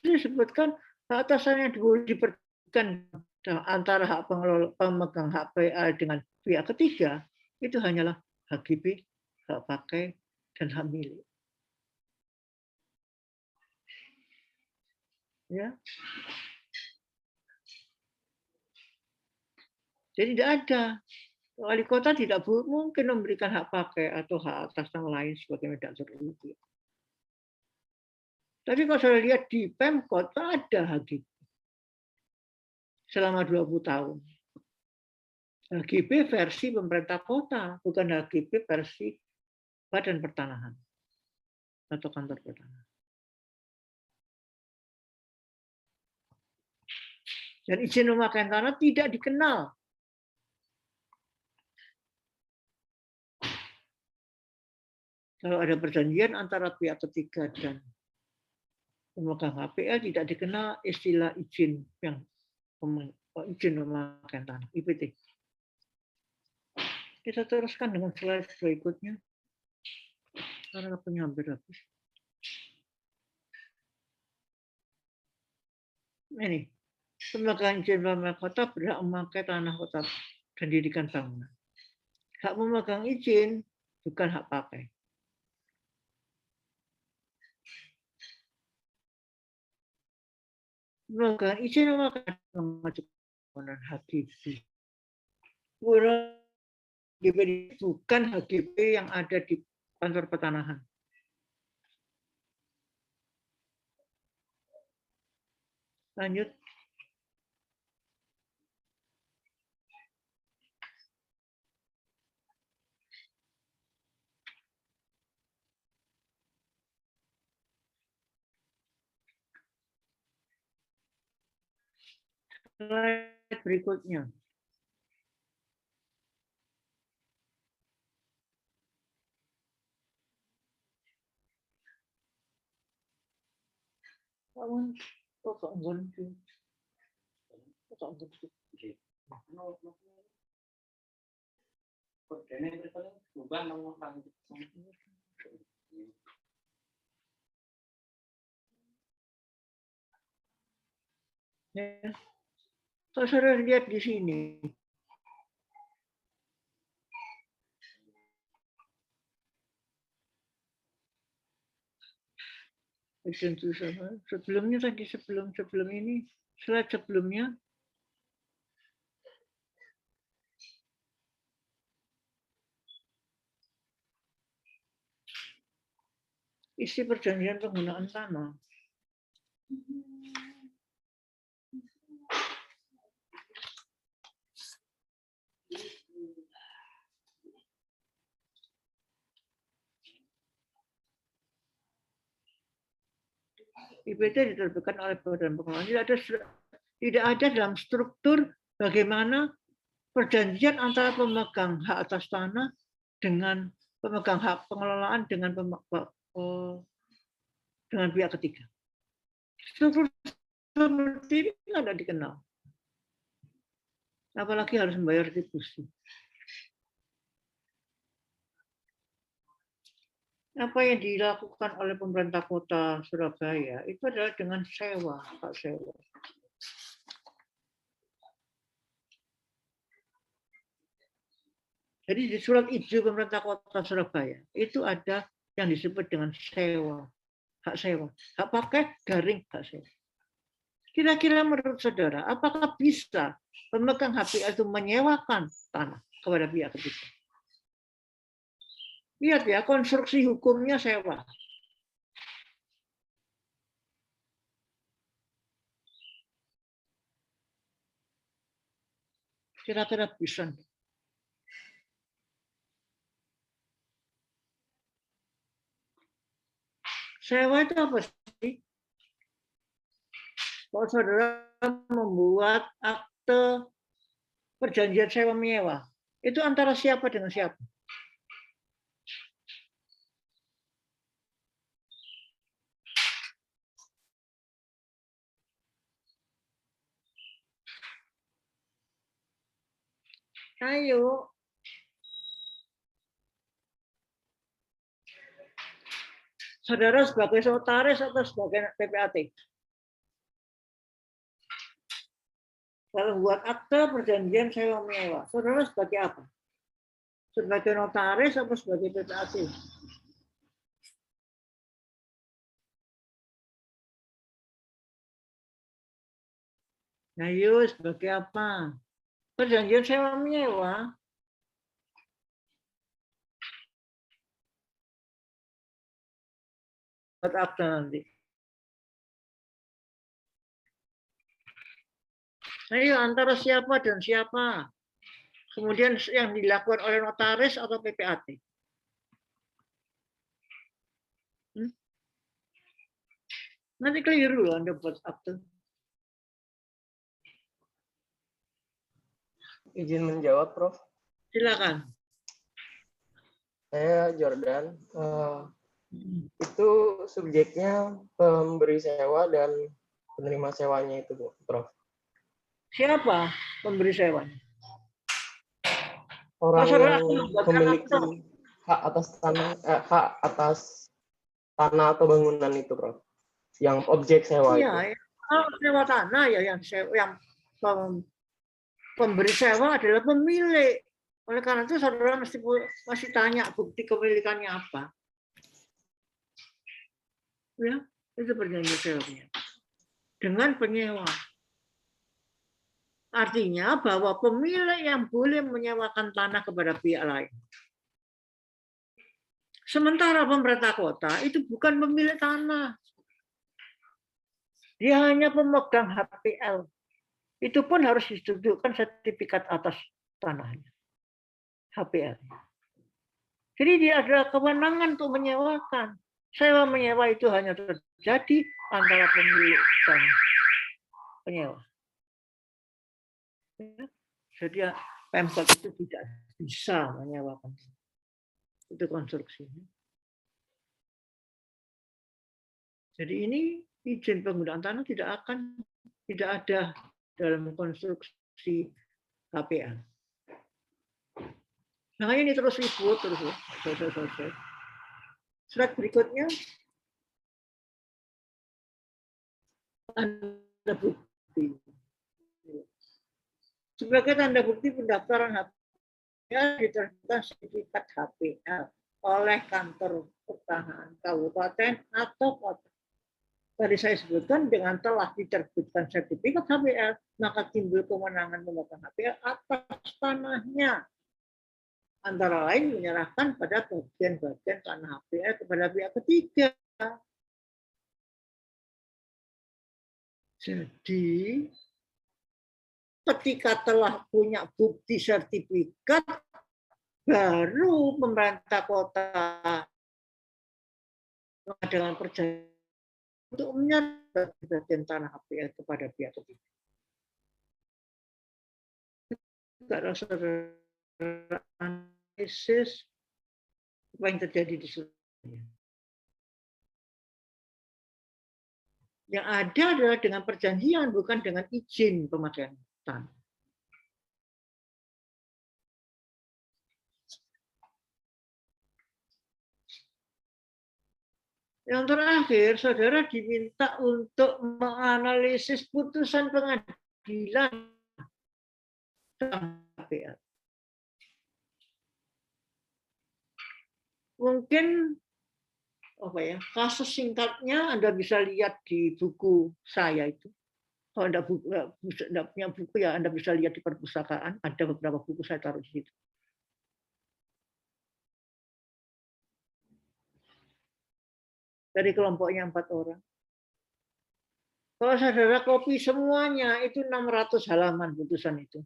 Disebutkan hak atasan yang diberikan antara hak pemegang hak PL dengan pihak ketiga itu hanyalah HGB, hak pakai, dan hak milik. Ya. Jadi tidak ada. Wali kota tidak mungkin memberikan hak pakai atau hak atas yang lain sebagaimana diatur itu. Tapi kalau saya lihat di Pemkot ada HGB selama 20 tahun. HGB versi pemerintah kota, bukan HGB versi Badan Pertanahan atau Kantor Pertanahan. Dan izin pemakaian tanah tidak dikenal. Kalau ada perjanjian antara pihak ketiga dan pemegang HPL tidak dikenal istilah izin yang izin pemakaian tanah IPT. Kita teruskan dengan slide berikutnya karena waktunya hampir habis. Ini pemegang izin pemerintah kota berhak memakai tanah kota dan didirikan bangunan. Hak memegang izin bukan hak pakai. Pemegang izin mengajukan HGB. Bukan HGB yang ada di Kantor Pertanahan. Lanjut. Slide berikutnya. Ya. Kalau saudara lihat di sini, sebelumnya tadi sebelum ini, slide sebelumnya, isi perjanjian penggunaan tanah. IPT diterbitkan oleh Badan Pengelolaan. Tidak ada dalam struktur bagaimana perjanjian antara pemegang hak atas tanah dengan pemegang hak pengelolaan dengan pihak ketiga. Struktur seperti ini nggak ada dikenal. Apalagi harus membayar retribusi. Apa yang dilakukan oleh pemerintah kota Surabaya itu adalah dengan sewa, hak sewa. Jadi di surat izin pemerintah kota Surabaya itu ada yang disebut dengan sewa, hak sewa, hak pakai garing hak sewa. Kira-kira menurut saudara, apakah bisa pemegang HPL itu menyewakan tanah kepada pihak ketiga? Lihat ya, konstruksi hukumnya sewa. Kira-kira bisa. Sewa itu apa sih? Kalau saudara membuat akte perjanjian sewa menyewa, itu antara siapa dengan siapa? Ayo. Saudara sebagai notaris atau sebagai PPAT? Kalau buat akte perjanjian sewa menyewa, saudara sebagai apa? Sebagai notaris atau sebagai PPAT? Ayo, sebagai apa? Perjanjian sewa menyewa. Buat akte nanti. Ayo, antara siapa dan siapa? Kemudian yang dilakukan oleh notaris atau PPAT? Nanti keliru loh Anda buat akte. Izin menjawab, Prof. Silakan. Saya Jordan. Itu subjeknya pemberi sewa dan penerima sewanya itu, Prof. Siapa pemberi sewanya? Orang yang memiliki hak atas tanah atau bangunan itu, Prof. Yang objek sewa itu. Iya, kalau sewa tanah ya yang pemberi sewa adalah pemilik. Oleh karena itu saudara masih tanya bukti kepemilikannya apa. Ya, itu perjanjian sewanya. Dengan penyewa. Artinya bahwa pemilik yang boleh menyewakan tanah kepada pihak lain. Sementara pemerintah kota itu bukan pemilik tanah. Dia hanya pemegang HPL. Itu pun harus ditunjukkan sertifikat atas tanahnya. HPL. Jadi dia ada kewenangan untuk menyewakan. Sewa menyewa itu hanya terjadi antara pemilik dan penyewa. Jadi Pemkot itu tidak bisa menyewakan. Itu konstruksinya. Jadi ini izin penggunaan tanah tidak ada dalam konstruksi HPL. Makanya ini terus ribut terus. Slide berikutnya. Tanda bukti. Sebagai tanda bukti pendaftaran HPL diterbitkan sertifikat HPL oleh kantor pertanahan kabupaten atau kota. Tadi saya sebutkan dengan telah diterbitkan sertifikat HPL, maka timbul kewenangan pemegang HPL atas tanahnya. Antara lain menyerahkan pada bagian-bagian tanah HPL kepada pihak ketiga. Jadi ketika telah punya bukti sertifikat, baru pemerintah kota mengadakan perjanjian untuk menyerahkan bagian tanah HPL kepada pihak ketiga. Kalau saudara analisis apa yang terjadi di Surabaya. Yang ada adalah dengan perjanjian, bukan dengan izin pemakaian tanah. Yang terakhir, saudara diminta untuk menganalisis putusan pengadilan tentang HPL. Mungkin kasus singkatnya Anda bisa lihat di buku saya itu. Kalau Anda tidak punya buku ya Anda bisa lihat di perpustakaan. Ada beberapa buku saya taruh di situ. Dari kelompoknya 4 orang. Kalau saudara copy semuanya itu 600 halaman putusan itu.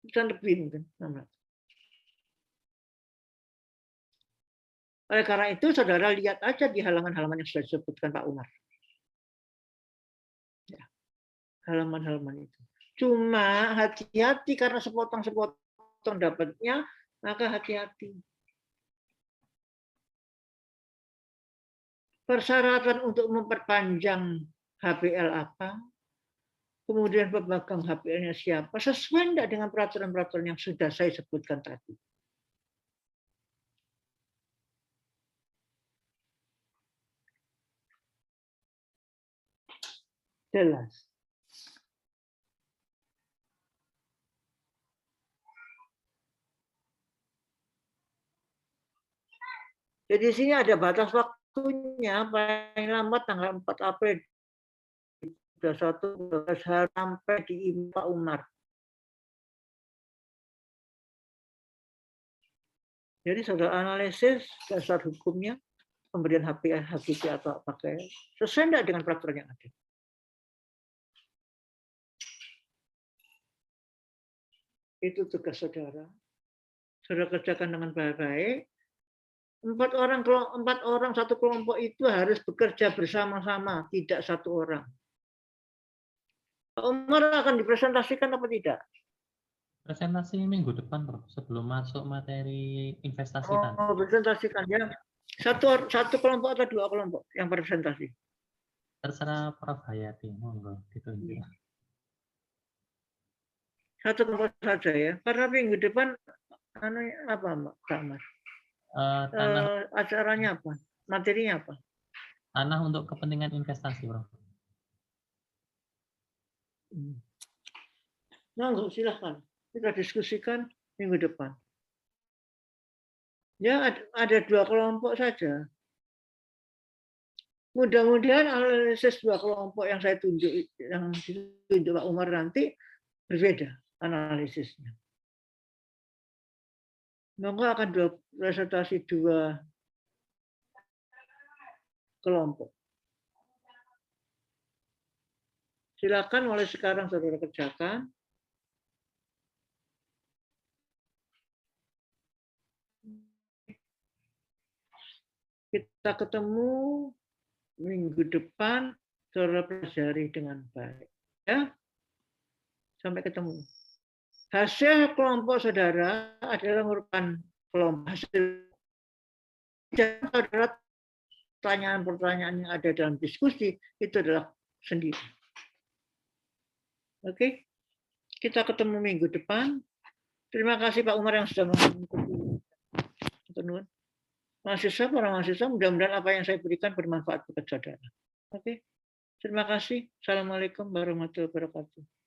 Putusan lebih mungkin 600. Oleh karena itu, saudara lihat aja di halaman-halaman yang sudah disebutkan Pak Umar. Ya, halaman-halaman itu. Cuma hati-hati karena sepotong-sepotong dapatnya, maka hati-hati. Persyaratan untuk memperpanjang HPL apa? Kemudian pemegang HPL-nya siapa? Sesuai enggak dengan peraturan-peraturan yang sudah saya sebutkan tadi? Jelas. Jadi di sini ada batas waktunya paling lambat tanggal 4 April 21 sampai di Pak Umar. Jadi saudara analisis dasar hukumnya pemberian HPL atau pakai sesuai enggak dengan peraturan yang ada. Itu tugas saudara. Saudara kerjakan dengan baik-baik. 4 orang satu kelompok itu harus bekerja bersama-sama, tidak satu orang. Pak Umar akan dipresentasikan apa tidak? Presentasi minggu depan, Prof. Sebelum masuk materi investasi tanah. Oh, presentasikan ya. Satu kelompok atau 2 kelompok yang presentasi? Terserah Prof. Hayati, monggo ditunjuk. Satu kelompok saja ya. Karena minggu depan apa Kak Mas? Acaranya apa? Materinya apa? Tanah untuk kepentingan investasi, Prof. Monggo silahkan. Kita diskusikan minggu depan. Ya ada 2 kelompok saja. Mudah-mudahan analisis 2 kelompok yang saya tunjuk, yang ditunjuk Pak Umar nanti berbeda analisisnya. Maka akan presentasi 2 kelompok. Silakan mulai sekarang saudara kerjakan. Kita ketemu minggu depan, saudara pelajari dengan baik. Ya, sampai ketemu. Hasil kelompok saudara adalah merupakan kelompok hasil. Saudara pertanyaan-pertanyaan yang ada dalam diskusi itu adalah sendiri. Oke, kita ketemu minggu depan. Terima kasih Pak Umar yang sudah mengikuti. Para mahasiswa, mudah-mudahan apa yang saya berikan bermanfaat buat saudara. Oke, terima kasih. Assalamualaikum warahmatullahi wabarakatuh.